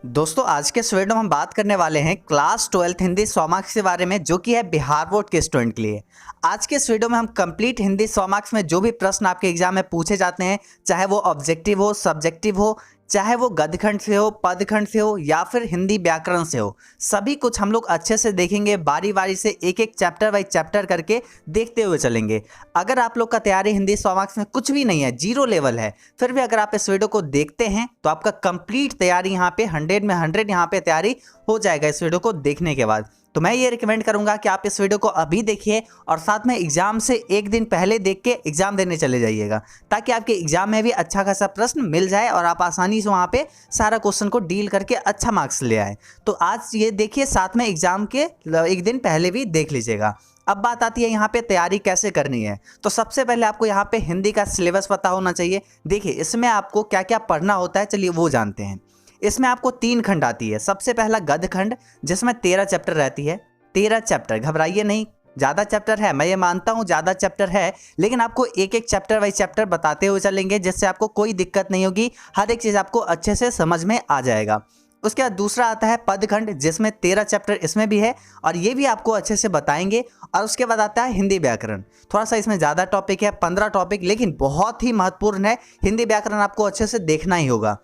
दोस्तों आज के इस वीडियो में हम बात करने वाले हैं क्लास 12 हिंदी 100 मार्क्स के बारे में, जो कि है बिहार बोर्ड के स्टूडेंट के लिए। आज के इस वीडियो में हम कंप्लीट हिंदी 100 मार्क्स में जो भी प्रश्न आपके एग्जाम में पूछे जाते हैं, चाहे वो ऑब्जेक्टिव हो, सब्जेक्टिव हो, चाहे वो गद्यखंड से हो, पदखंड से हो या फिर हिंदी व्याकरण से हो, सभी कुछ हम लोग अच्छे से देखेंगे। बारी बारी से एक एक चैप्टर बाई चैप्टर करके देखते हुए चलेंगे। अगर आप लोग का तैयारी हिंदी 100 मार्क्स में कुछ भी नहीं है, जीरो लेवल है, फिर भी अगर आप इस वीडियो को देखते हैं तो आपका कंप्लीट तैयारी यहाँ पे 100 में 100 यहाँ पे तैयारी हो जाएगा इस वीडियो को देखने के बाद। तो मैं ये रिकमेंड करूंगा कि आप इस वीडियो को अभी देखिए और साथ में एग्जाम से एक दिन पहले देख के एग्जाम देने चले जाइएगा, ताकि आपके एग्जाम में भी अच्छा खासा प्रश्न मिल जाए और आप आसानी से वहाँ पे सारा क्वेश्चन को डील करके अच्छा मार्क्स ले आए। तो आज ये देखिए, साथ में एग्जाम के एक दिन पहले भी देख लीजिएगा। अब बात आती है यहाँ पे तैयारी कैसे करनी है। तो सबसे पहले आपको यहाँ पे हिंदी का सिलेबस पता होना चाहिए। देखिए इसमें आपको क्या क्या पढ़ना होता है, चलिए वो जानते हैं। इसमें आपको 3 खंड आती है। सबसे पहला गद्य खंड, जिसमें 13 चैप्टर रहती है। 13 चैप्टर, घबराइए नहीं, ज़्यादा चैप्टर है, मैं ये मानता हूँ ज़्यादा चैप्टर है, लेकिन आपको एक एक चैप्टर वाइज चैप्टर बताते हुए चलेंगे, जिससे आपको कोई दिक्कत नहीं होगी, हर एक चीज़ आपको अच्छे से समझ में आ जाएगा। उसके बाद दूसरा आता है पदखंड, जिसमें 13 चैप्टर इसमें भी है और ये भी आपको अच्छे से बताएंगे। और उसके बाद आता है हिंदी व्याकरण। थोड़ा सा इसमें ज़्यादा टॉपिक है, 15 टॉपिक, लेकिन बहुत ही महत्वपूर्ण है। हिंदी व्याकरण आपको अच्छे से देखना ही होगा।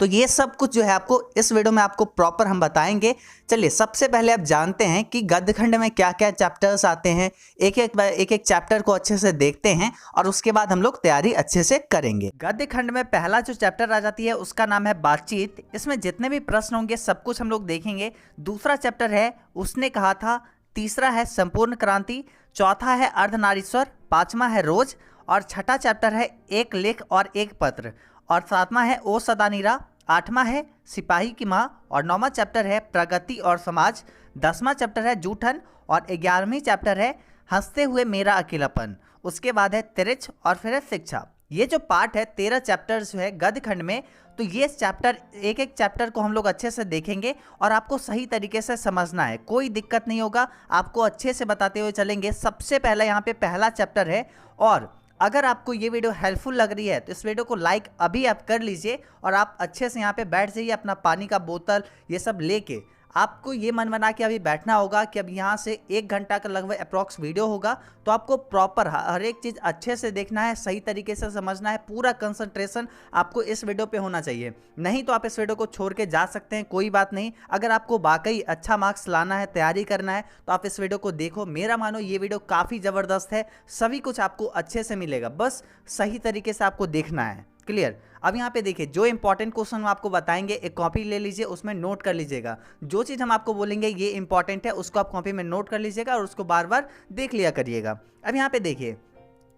तो ये सब कुछ जो है आपको इस वीडियो में आपको प्रॉपर हम बताएंगे। चलिए सबसे पहले आप जानते हैं कि गद्यखंड में क्या क्या चैप्टर्स आते हैं। एक एक चैप्टर को अच्छे से देखते हैं और उसके बाद हम लोग तैयारी अच्छे से करेंगे। गद्यखंड में पहला जो चैप्टर आ जाती है उसका नाम है बातचीत। इसमें जितने भी प्रश्न होंगे सब कुछ हम लोग देखेंगे। दूसरा चैप्टर है उसने कहा था। तीसरा है संपूर्ण क्रांति। चौथा है अर्धनारीश्वर। पांचवा है रोज। और छठा चैप्टर है एक लेख और एक पत्र। और सातवां है ओ सदानीरा। आठवां है सिपाही की माँ। और 9वां चैप्टर है प्रगति और समाज। 10वां चैप्टर है जूठन। और 11वीं चैप्टर है हंसते हुए मेरा अकेलापन। उसके बाद है तिरछ और फिर है शिक्षा। ये जो पार्ट है 13 चैप्टर्स है गद्यखंड में, तो ये चैप्टर एक एक चैप्टर को हम लोग अच्छे से देखेंगे और आपको सही तरीके से समझना है, कोई दिक्कत नहीं होगा, आपको अच्छे से बताते हुए चलेंगे। सबसे पहला यहाँ पे पहला चैप्टर है। और अगर आपको ये वीडियो हेल्पफुल लग रही है तो इस वीडियो को लाइक अभी आप कर लीजिए और आप अच्छे से यहाँ पे बैठ जाइए, अपना पानी का बोतल ये सब लेके। आपको ये मन बना के अभी बैठना होगा कि अब यहाँ से 1 घंटा का लगभग अप्रॉक्स वीडियो होगा, तो आपको प्रॉपर हर एक चीज़ अच्छे से देखना है, सही तरीके से समझना है। पूरा कंसंट्रेशन आपको इस वीडियो पे होना चाहिए, नहीं तो आप इस वीडियो को छोड़ के जा सकते हैं, कोई बात नहीं। अगर आपको वाकई अच्छा मार्क्स लाना है, तैयारी करना है, तो आप इस वीडियो को देखो। मेरा मानो ये वीडियो काफ़ी ज़बरदस्त है, सभी कुछ आपको अच्छे से मिलेगा, बस सही तरीके से आपको देखना है। क्लियर। अब यहाँ पे देखिए जो इंपॉर्टेंट क्वेश्चन हम आपको बताएंगे, एक कॉपी ले लीजिए, उसमें नोट कर लीजिएगा। जो चीज़ हम आपको बोलेंगे ये इंपॉर्टेंट है, उसको आप कॉपी में नोट कर लीजिएगा और उसको बार बार देख लिया करिएगा। अब यहाँ पे देखिए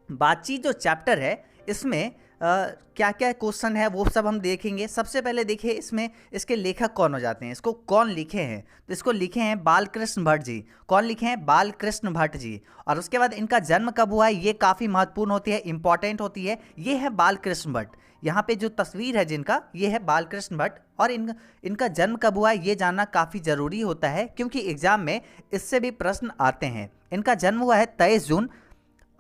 बातचीत जो चैप्टर है, इसमें क्या क्या क्वेश्चन है वो सब हम देखेंगे। सबसे पहले देखिए इसमें इसके लेखक कौन हो जाते हैं, इसको कौन लिखे हैं, तो इसको लिखे हैं बालकृष्ण भट्ट जी। कौन लिखे हैं? बालकृष्ण भट्ट जी। और उसके बाद इनका जन्म कब हुआ है, ये काफ़ी महत्वपूर्ण होती है, इंपॉर्टेंट होती है। ये है बालकृष्ण भट्ट। यहाँ पे जो तस्वीर है जिनका, ये है बालकृष्ण भट्ट। और इनका जन्म कब हुआ है ये जानना काफ़ी ज़रूरी होता है, क्योंकि एग्जाम में इससे भी प्रश्न आते हैं। इनका जन्म हुआ है 23 जून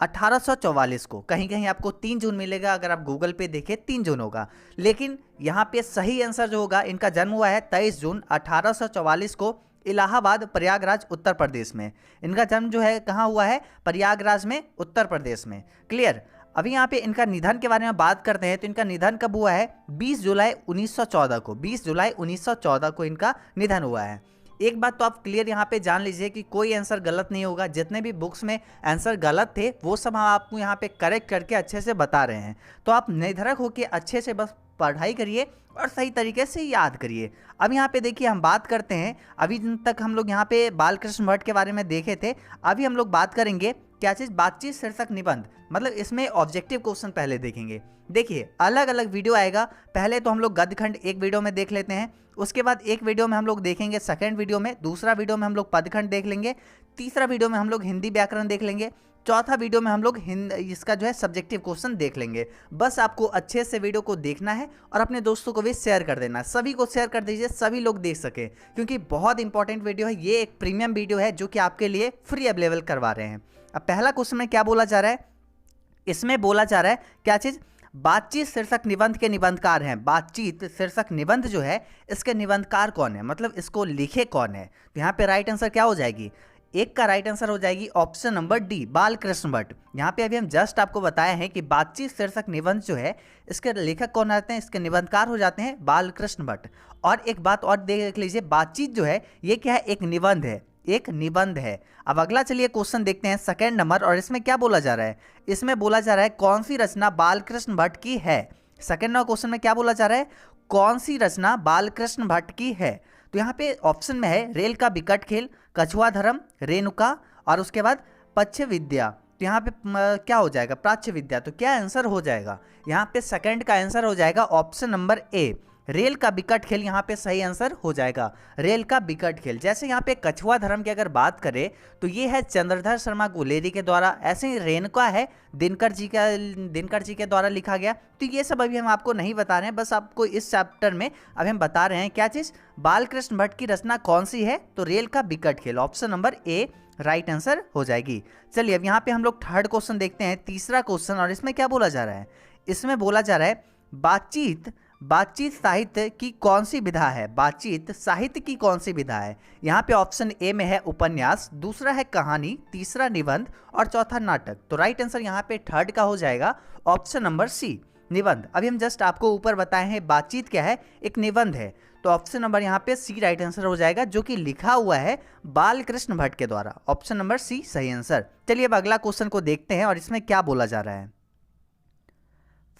1844 को। कहीं कहीं आपको 3 जून मिलेगा, अगर आप गूगल पे देखें 3 जून होगा, लेकिन यहाँ पे सही आंसर जो होगा, इनका जन्म हुआ है 23 जून 1844 को, इलाहाबाद प्रयागराज उत्तर प्रदेश में। इनका जन्म जो है कहाँ हुआ है? प्रयागराज में, उत्तर प्रदेश में। क्लियर। अभी यहाँ पे इनका निधन के बारे में बात करते हैं, तो इनका निधन कब हुआ है? 20 जुलाई 1914 को। 20 जुलाई 1914 को इनका निधन हुआ है। एक बात तो आप क्लियर यहाँ पे जान लीजिए कि कोई आंसर गलत नहीं होगा। जितने भी बुक्स में आंसर गलत थे वो सब हम आपको यहाँ पे करेक्ट करके अच्छे से बता रहे हैं। तो आप निर्धरक होकर अच्छे से बस पढ़ाई करिए और सही तरीके से याद करिए। अब यहाँ पे देखिए हम बात करते हैं, अभी तक हम लोग यहाँ पे बालकृष्ण भट्ट के बारे में देखे थे, अभी हम लोग बात करेंगे क्या चीज़? बातचीत शीर्षक निबंध। मतलब इसमें ऑब्जेक्टिव क्वेश्चन पहले देखेंगे। देखिए अलग अलग वीडियो आएगा, पहले तो हम लोग गद्यखंड एक वीडियो में देख लेते हैं, उसके बाद एक वीडियो में हम लोग देखेंगे सेकंड वीडियो में, दूसरा वीडियो में हम लोग पदखंड देख लेंगे, तीसरा वीडियो में हम लोग हिंदी व्याकरण देख लेंगे, चौथा वीडियो में हम लोग इसका जो है सब्जेक्टिव क्वेश्चन देख लेंगे। बस आपको अच्छे से वीडियो को देखना है और अपने दोस्तों को भी शेयर कर देना है, सभी को शेयर कर दीजिए, सभी लोग देख सके, क्योंकि बहुत इंपॉर्टेंट वीडियो है ये। एक प्रीमियम वीडियो है जो कि आपके लिए फ्री अवेलेबल करवा रहे हैं। अब पहला क्वेश्चन में क्या बोला जा रहा है? इसमें बोला जा रहा है क्या चीज़? बातचीत शीर्षक निबंध के निबंधकार हैं। बातचीत शीर्षक निबंध जो है इसके निबंधकार कौन है, मतलब इसको लिखे कौन है। तो यहाँ पे राइट आंसर क्या हो जाएगी, एक का राइट आंसर हो जाएगी option number D, Balkrishna Bhatt. यहाँ पे अभी हम जस्ट आपको बताया है कि बातचीत शीर्षक निबंध जो है इसके लेखक कौन आते हैं, इसके निबंधकार हो जाते हैं बालकृष्ण भट्ट। और एक बात और देख लीजिए, बातचीत जो है ये क्या है, एक निबंध है, एक निबंध है। अब अगला चलिए क्वेश्चन देखते हैं सेकंड नंबर, और इसमें क्या बोला जा रहा है, इसमें बोला जा रहा है कौन सी रचना बालकृष्ण भट्ट की है। सेकंड नंबर क्वेश्चन में क्या बोला जा रहा है, कौन सी रचना बालकृष्ण भट्ट की है। तो यहाँ पे ऑप्शन में है रेल का बिकट खेल, कछुआ धर्म, रेणुका, और उसके बाद पच्छ विद्या। तो यहाँ पे क्या हो जाएगा, प्राच्य विद्या। तो क्या आंसर हो जाएगा, यहाँ पे सेकंड का आंसर हो जाएगा ऑप्शन नंबर ए, रेल का बिकट खेल। यहाँ पे सही आंसर हो जाएगा रेल का बिकट खेल। जैसे यहाँ पे कछुआ धर्म की अगर बात करें तो ये है चंद्रधर शर्मा गुलेरी के द्वारा, ऐसे ही रेणुका है दिनकर जी के द्वारा लिखा गया। तो ये सब अभी हम आपको नहीं बता रहे हैं, बस आपको इस चैप्टर में अभी हम बता रहे हैं क्या चीज़, बालकृष्ण भट्ट की रचना कौन सी है। तो रेल का बिकट खेल, option number A right answer हो जाएगी। चलिए अब यहाँ पे हम लोग थर्ड क्वेश्चन देखते हैं, तीसरा क्वेश्चन, और इसमें क्या बोला जा रहा है, इसमें बोला जा रहा है बातचीत साहित्य की कौन सी विधा है। बातचीत साहित्य की कौन सी विधा है। यहाँ पे ऑप्शन ए में है उपन्यास, दूसरा है कहानी, तीसरा निबंध, और चौथा नाटक। तो राइट आंसर यहाँ पे थर्ड का हो जाएगा ऑप्शन नंबर सी, निबंध। अभी हम जस्ट आपको ऊपर बताए हैं बातचीत क्या है, एक निबंध है। तो ऑप्शन नंबर यहाँ पे सी राइट आंसर हो जाएगा, जो कि लिखा हुआ है बालकृष्ण भट्ट के द्वारा। ऑप्शन नंबर सी सही आंसर। चलिए अब अगला क्वेश्चन को देखते हैं, और इसमें क्या बोला जा रहा है।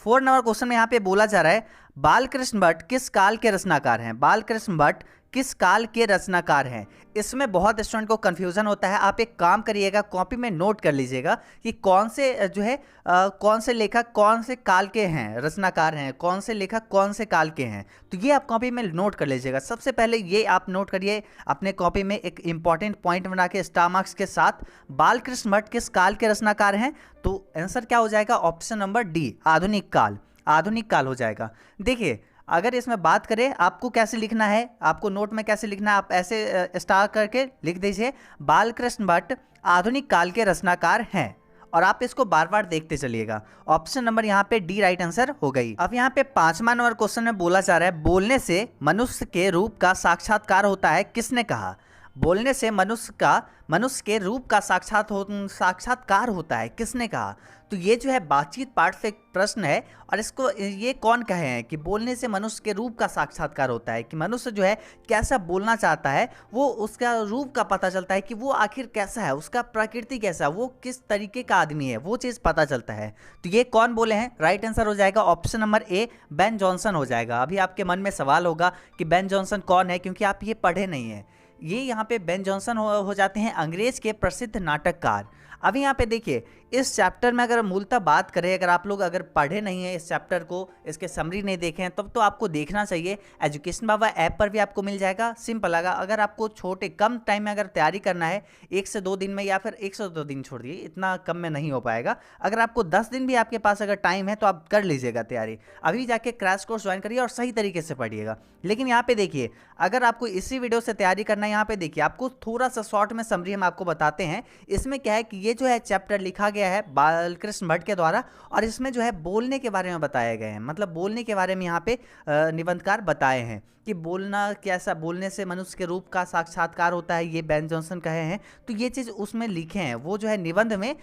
4 नंबर क्वेश्चन में यहाँ पे बोला जा रहा है बालकृष्ण भट्ट किस काल के रचनाकार हैं। बालकृष्ण भट्ट किस काल के रचनाकार हैं। इसमें बहुत स्टूडेंट को कंफ्यूजन होता है। आप एक काम करिएगा, कॉपी में नोट कर लीजिएगा कि कौन से जो है कौन से लेखक कौन से काल के हैं, रचनाकार हैं, कौन से लेखक कौन से काल के हैं। तो ये आप कॉपी में नोट कर लीजिएगा। सबसे पहले ये आप नोट करिए अपने कॉपी में, एक इंपॉर्टेंट पॉइंट बना के स्टार मार्क्स के साथ, बालकृष्ण भट्ट किस काल के रचनाकार हैं। तो आंसर क्या हो जाएगा, ऑप्शन नंबर डी, आधुनिक काल। आधुनिक काल हो जाएगा। देखिए अगर इसमें बात करें आपको कैसे लिखना है, आपको नोट में कैसे लिखना है, आप ऐसे स्टार करके लिख दीजिए बालकृष्ण भट्ट आधुनिक काल के रचनाकार हैं, और आप इसको बार बार देखते चलिएगा। ऑप्शन नंबर यहाँ पे डी राइट आंसर हो गई। अब यहाँ पे 5वां नंबर क्वेश्चन में बोला जा रहा है बोलने से मनुष्य के रूप का साक्षात्कार होता है, किसने कहा। बोलने से मनुष्य के रूप का साक्षात्कार होता है, किसने कहा। तो ये जो है बातचीत पार्ट से एक प्रश्न है, और इसको ये कौन कहे हैं कि बोलने से मनुष्य के रूप का साक्षात्कार होता है, कि मनुष्य जो है कैसा बोलना चाहता है, वो उसका रूप का पता चलता है कि वो आखिर कैसा है, उसका प्रकृति कैसा है, वो किस तरीके का आदमी है, वो चीज़ पता चलता है। तो ये कौन बोले हैं, राइट आंसर हो जाएगा ऑप्शन नंबर ए, बेन जॉनसन हो जाएगा। अभी आपके मन में सवाल होगा कि बेन जॉनसन कौन है, क्योंकि आप ये पढ़े नहीं हैं। ये यहाँ पे बेन जॉनसन हो जाते हैं अंग्रेज के प्रसिद्ध नाटककार। अभी यहाँ पे देखिए इस चैप्टर में अगर मूलतः बात करें, अगर आप लोग अगर पढ़े नहीं हैं इस चैप्टर को, इसके समरी नहीं देखे हैं, तब तो आपको देखना चाहिए। एजुकेशन बाबा ऐप पर भी आपको मिल जाएगा, सिंपल लगा। अगर आपको छोटे कम टाइम में अगर तैयारी करना है, 1 से 2 दिन में, या फिर 1 से 2 दिन छोड़ दिए, इतना कम में नहीं हो पाएगा। अगर आपको 10 दिन भी आपके पास अगर टाइम है तो आप कर लीजिएगा तैयारी। अभी जाके क्रैश कोर्स ज्वाइन करिए और सही तरीके से पढ़िएगा। लेकिन यहाँ पे देखिए अगर आपको इसी वीडियो से तैयारी करना है, यहाँ पे देखिए आपको थोड़ा सा शॉर्ट में समरी हम आपको बताते हैं। इसमें क्या है कि ये जो है चैप्टर लिखा गया है बालकृष्ण भट्ट के द्वारा, और इसमें जो है बोलने के बारे में बताए गए हैं, मतलब बोलने के बारे में यहाँ पे निबंधकार बताए हैं कि बोलना कैसा, बोलने से मनुष्य के रूप का साक्षात्कार होता है, ये बेन जॉनसन कहे हैं। तो ये चीज़ उसमें लिखे हैं, वो जो है निबंध में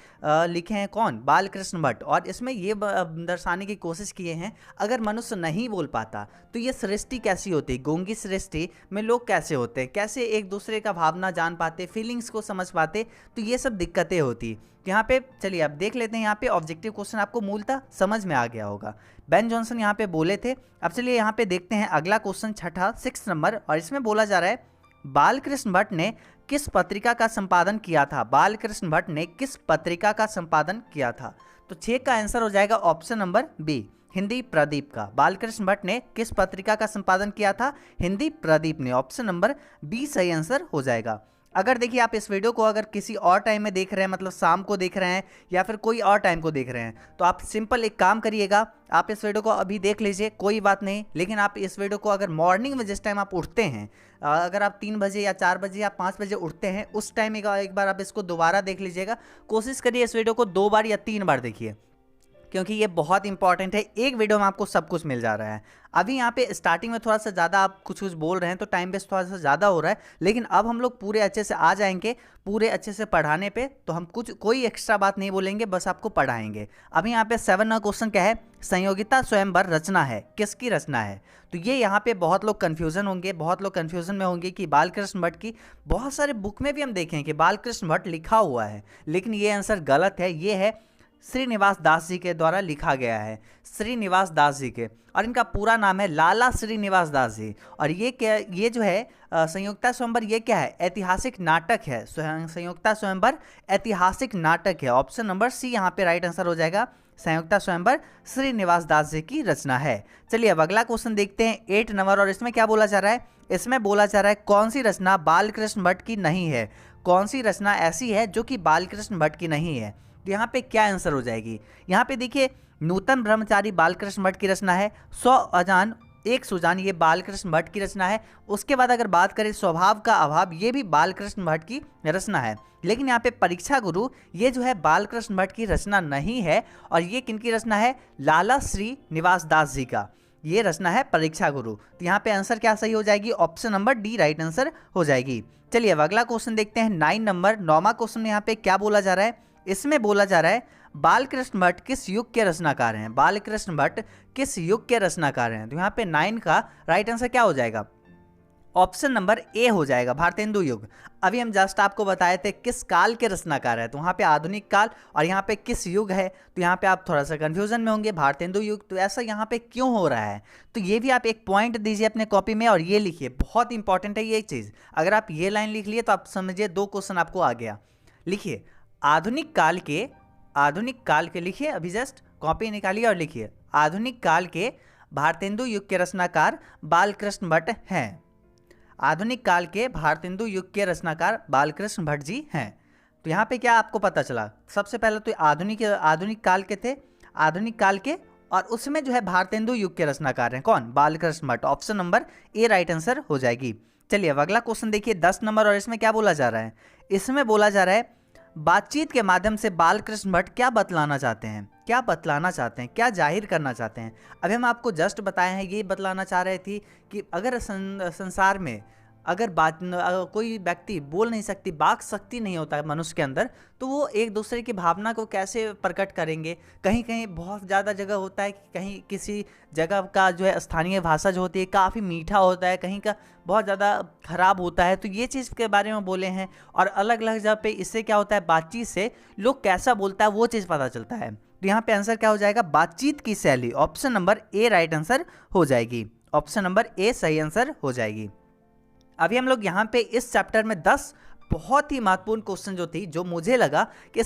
लिखे हैं कौन, बालकृष्ण भट्ट। और इसमें ये दर्शाने की कोशिश किए हैं अगर मनुष्य नहीं बोल पाता तो ये सृष्टि कैसी होती, गूंगी सृष्टि में लोग कैसे होते हैं, कैसे एक दूसरे का भावना जान पाते, फीलिंग्स को समझ पाते। तो ये सब दिक्कतें होती। यहाँ पे चलिए अब देख लेते हैं, यहाँ पे ऑब्जेक्टिव क्वेश्चन आपको मूलतः समझ में आ गया होगा। बेन जॉनसन यहाँ पे बोले थे। अब चलिए यहाँ पे देखते हैं अगला क्वेश्चन, छठा 6 नंबर, और इसमें बोला जा रहा है बालकृष्ण भट्ट ने किस पत्रिका का संपादन किया था। बालकृष्ण भट्ट ने किस पत्रिका का संपादन किया था। तो 6 का आंसर हो जाएगा option number B, Hindi Pradeep का। बालकृष्ण भट्ट ने किस पत्रिका का संपादन किया था, हिंदी प्रदीप ने। ऑप्शन नंबर बी सही आंसर हो जाएगा। अगर देखिए आप इस वीडियो को अगर किसी और टाइम में देख रहे हैं, मतलब शाम को देख रहे हैं या फिर कोई और टाइम को देख रहे हैं, तो आप सिंपल एक काम करिएगा, आप इस वीडियो को अभी देख लीजिए, कोई बात नहीं। लेकिन आप इस वीडियो को अगर मॉर्निंग में जिस टाइम आप उठते हैं, अगर आप 3 बजे या 4 बजे या 5 बजे उठते हैं, उस टाइम एक बार आप इसको दोबारा देख लीजिएगा। कोशिश करिए इस वीडियो को 2 बार या 3 बार देखिए, क्योंकि ये बहुत इंपॉर्टेंट है। एक वीडियो में आपको सब कुछ मिल जा रहा है। अभी यहाँ पे स्टार्टिंग में थोड़ा सा ज़्यादा आप कुछ कुछ बोल रहे हैं तो टाइम वेस्ट थोड़ा सा ज़्यादा हो रहा है, लेकिन अब हम लोग पूरे अच्छे से आ जाएंगे, पूरे अच्छे से पढ़ाने पे, तो हम कुछ कोई एक्स्ट्रा बात नहीं बोलेंगे, बस आपको पढ़ाएंगे। अभी यहाँ पे 7 नंबर क्वेश्चन क्या है, संयोगिता स्वयंवर रचना है, किसकी रचना है? तो ये यहाँ पे बहुत लोग कन्फ्यूजन होंगे, बहुत लोग कन्फ्यूजन में होंगे कि बालकृष्ण भट्ट की। बहुत सारे बुक में भी हम देखें कि बालकृष्ण भट्ट लिखा हुआ है, लेकिन ये आंसर गलत है। ये है श्रीनिवास दास जी के द्वारा लिखा गया है, श्रीनिवास दास जी के, और इनका पूरा नाम है लाला श्रीनिवास दास जी। और ये क्या, ये जो है संयुक्ता स्वयंवर, ये क्या है? ऐतिहासिक नाटक है। संयुक्ता स्वयंवर ऐतिहासिक नाटक है। ऑप्शन नंबर सी यहाँ पे राइट आंसर हो जाएगा। संयुक्ता स्वयंवर श्रीनिवास दास जी की रचना है। चलिए अब अगला क्वेश्चन देखते हैं 8 नंबर, और इसमें क्या बोला जा रहा है? इसमें बोला जा रहा है कौन सी रचना बालकृष्ण भट्ट की नहीं है? कौन सी रचना ऐसी है जो कि बालकृष्ण भट्ट की नहीं है? तो यहाँ पे क्या आंसर हो जाएगी? यहाँ पे देखिए, नूतन ब्रह्मचारी बालकृष्ण भट्ट की रचना है। 100 अजान एक सुजान, ये बालकृष्ण भट्ट की रचना है। उसके बाद अगर बात करें स्वभाव का अभाव, ये भी बालकृष्ण भट्ट की रचना है। लेकिन यहाँ पे परीक्षा गुरु, ये जो है बालकृष्ण भट्ट की रचना नहीं है। और ये किनकी रचना है? लाला श्रीनिवास दास जी का ये रचना है, परीक्षा गुरु। तो यहाँ पे आंसर क्या सही हो जाएगी? Option number D right answer हो जाएगी। चलिए अब अगला क्वेश्चन देखते हैं 9 नंबर। 9वां क्वेश्चन में यहाँ पे क्या बोला जा रहा है? इसमें बोला जा रहा है बालकृष्ण भट्ट किस युग के रचनाकार हैं? बालकृष्ण भट्ट किस युग के रचनाकार हैं? तो यहाँ पे 9 का राइट आंसर क्या हो जाएगा? ऑप्शन नंबर ए हो जाएगा, भारतेंदु युग। अभी हम जस्ट आपको बताए थे किस काल के रचनाकार है, तो वहाँ पे आधुनिक काल, और यहाँ पे किस युग है, तो यहाँ पे आप थोड़ा सा कंफ्यूजन में होंगे, भारतेंदु युग। तो ऐसा यहाँ पे क्यों हो रहा है? तो ये भी आप एक पॉइंट दीजिए अपने कॉपी में और ये लिखिए, बहुत इंपॉर्टेंट है ये चीज़। अगर आप ये लाइन लिख लिए तो आप समझिए 2 क्वेश्चन आपको आ गया। लिखिए आधुनिक काल के लिखिए, अभी जस्ट कॉपी निकालिए और लिखिए आधुनिक काल के भारतेंदु युग के रचनाकार बालकृष्ण भट्ट हैं। आधुनिक काल के भारतेंदु युग के रचनाकार बालकृष्ण भट्ट जी हैं। तो यहाँ पे क्या आपको पता चला? सबसे पहले तो आधुनिक काल के थे, आधुनिक काल के, और उसमें जो है भारतेंदु युग के रचनाकार हैं कौन? Balkrishna Bhatt. Option number A right answer हो जाएगी। चलिए अब अगला क्वेश्चन देखिए 10 नंबर, और इसमें क्या बोला जा रहा है? इसमें बोला जा रहा है बातचीत के माध्यम से बालकृष्ण भट्ट क्या बतलाना चाहते हैं? क्या बतलाना चाहते हैं, क्या जाहिर करना चाहते हैं? अभी हम आपको जस्ट बताए हैं, ये बतलाना चाह रहे थे कि अगर संसार में अगर कोई व्यक्ति बोल नहीं सकती, वाक शक्ति नहीं होता है मनुष्य के अंदर, तो वो एक दूसरे की भावना को कैसे प्रकट करेंगे? कहीं कहीं बहुत ज़्यादा जगह होता है कि कहीं किसी जगह का जो है स्थानीय भाषा जो होती है काफ़ी मीठा होता है, कहीं का बहुत ज़्यादा खराब होता है। तो ये चीज़ के बारे में बोले हैं। और अलग अलग जगह पे इससे क्या होता है, बातचीत से लोग कैसा बोलता है वो चीज़ पता चलता है। तो यहाँ पे आंसर क्या हो जाएगा? बातचीत की शैली। Option number A right answer हो जाएगी। ऑप्शन नंबर ए सही आंसर हो जाएगी। अभी हम लोग यहाँ पे इस चैप्टर में 10 बहुत ही महत्वपूर्ण क्वेश्चन जो थी, जो मुझे लगा कि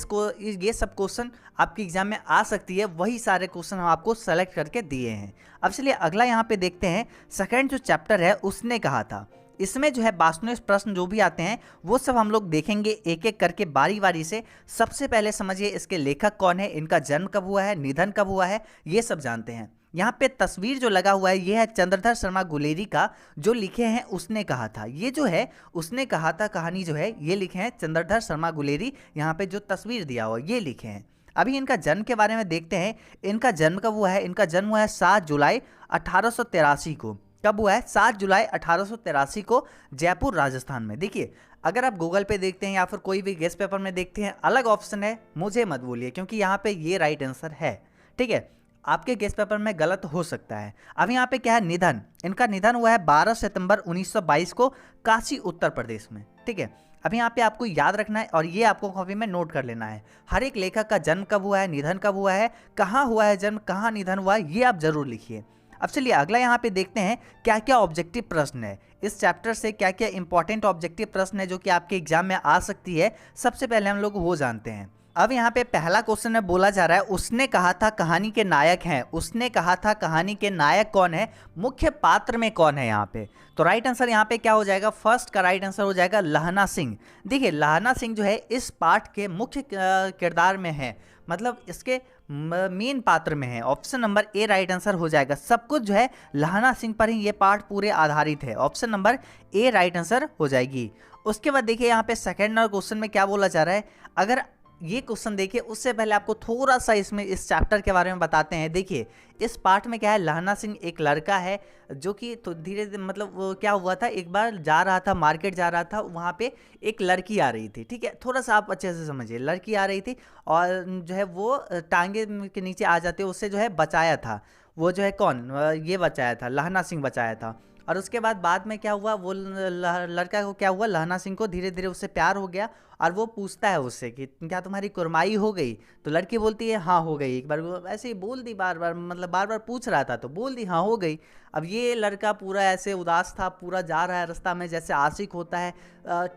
ये सब क्वेश्चन आपके एग्जाम में आ सकती है, वही सारे क्वेश्चन हम आपको सेलेक्ट करके दिए हैं। अब चलिए अगला यहाँ पे देखते हैं। सेकंड जो चैप्टर है उसने कहा था, इसमें जो है वास्तुनिष्ठ प्रश्न जो भी आते हैं वो सब हम लोग देखेंगे एक एक करके बारी बारी से। सबसे पहले समझिए इसके लेखक कौन है, इनका जन्म कब हुआ है, निधन कब हुआ है, ये सब जानते हैं। यहाँ पे तस्वीर जो लगा हुआ है ये है चंद्रधर शर्मा गुलेरी का, जो लिखे हैं उसने कहा था। ये जो है उसने कहा था कहानी जो है ये लिखे हैं चंद्रधर शर्मा गुलेरी। यहाँ पे जो तस्वीर दिया हुआ ये लिखे हैं। अभी इनका जन्म के बारे में देखते हैं। इनका जन्म कब हुआ है? इनका जन्म हुआ है 7 जुलाई 1883 को। कब हुआ है? 7 जुलाई 1883 को जयपुर राजस्थान में। देखिए अगर आप गूगल पे देखते हैं या फिर कोई भी गेस्ट पेपर में देखते हैं अलग ऑप्शन है, मुझे मत बोलिए क्योंकि यहाँ पे ये राइट आंसर है। ठीक है, आपके गेस्ट पेपर में गलत हो सकता है। अब यहाँ पे क्या है, निधन। इनका निधन हुआ है 12 सितंबर 1922 को काशी उत्तर प्रदेश में। ठीक है, अब यहाँ पे आपको याद रखना है और ये आपको कॉपी में नोट कर लेना है। हर एक लेखक का जन्म कब हुआ है, निधन कब हुआ है, कहाँ हुआ है जन्म, कहाँ निधन हुआ है, ये आप जरूर लिखिए। अब चलिए अगला यहाँ पे देखते हैं क्या क्या ऑब्जेक्टिव प्रश्न है इस चैप्टर से, क्या क्या इंपॉर्टेंट ऑब्जेक्टिव प्रश्न है जो कि आपके एग्जाम में आ सकती है। सबसे पहले हम लोग वो जानते हैं। अब यहाँ पे पहला क्वेश्चन में बोला जा रहा है उसने कहा था कहानी के नायक हैं। उसने कहा था कहानी के नायक कौन है, मुख्य पात्र में कौन है यहाँ पे? तो राइट आंसर यहाँ पे क्या हो जाएगा? फर्स्ट का राइट आंसर हो जाएगा लहना सिंह। देखिए लहना सिंह जो है इस पाठ के मुख्य किरदार में है, मतलब इसके मेन पात्र में है। Option number A right answer हो जाएगा। सब कुछ जो है लहना सिंह पर ही ये पाठ पूरे आधारित है। Option number A right answer हो जाएगी। उसके बाद देखिए यहाँ पे सेकंड क्वेश्चन में क्या बोला जा रहा है, अगर ये क्वेश्चन देखिए, उससे पहले आपको थोड़ा सा इसमें इस चैप्टर के बारे में बताते हैं। देखिए इस पार्ट में क्या है, लहना सिंह एक लड़का है जो कि तो धीरे धीरे मतलब वो क्या हुआ था, एक बार जा रहा था, मार्केट जा रहा था, वहाँ पे एक लड़की आ रही थी। ठीक है, थोड़ा सा आप अच्छे से समझिए, लड़की आ रही थी और जो है वो टांगे के नीचे आ जाते, उससे जो है बचाया था। वो जो है कौन, ये बचाया था, लहना सिंह बचाया था। और उसके बाद में क्या हुआ, वो लड़का को क्या हुआ, लहना सिंह को धीरे धीरे उससे प्यार हो गया। और वो पूछता है उससे कि क्या तुम्हारी कुरमाई हो गई। तो लड़की बोलती है हाँ हो गई। एक बार वो ऐसे ही बोल दी, बार बार मतलब बार बार पूछ रहा था तो बोल दी हाँ हो गई। अब ये लड़का पूरा ऐसे उदास था, पूरा जा रहा है रास्ता में जैसे आशिक होता है।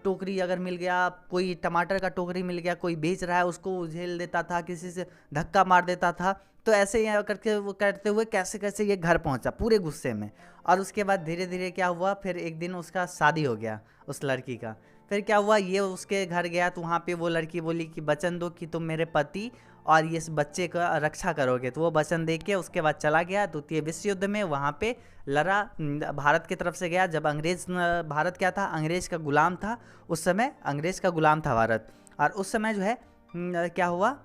टोकरी अगर मिल गया, कोई टमाटर का टोकरी मिल गया, कोई बेच रहा है उसको उझेल देता था, किसी से धक्का मार देता था। तो ऐसे ही करके वो करते हुए कैसे कैसे ये घर पहुंचा पूरे गुस्से में। और उसके बाद धीरे धीरे क्या हुआ, फिर एक दिन उसका शादी हो गया उस लड़की का। फिर क्या हुआ, ये उसके घर गया तो वहाँ पे वो लड़की बोली कि वचन दो कि तुम मेरे पति और ये इस बच्चे का रक्षा करोगे। तो वो वचन दे के उसके बाद चला गया द्वितीय विश्व युद्ध में, वहाँ पे लड़ा, भारत की तरफ से गया। जब अंग्रेज, भारत क्या था, अंग्रेज का गुलाम था उस समय, अंग्रेज का गुलाम था भारत। और उस समय जो है क्या हुआ,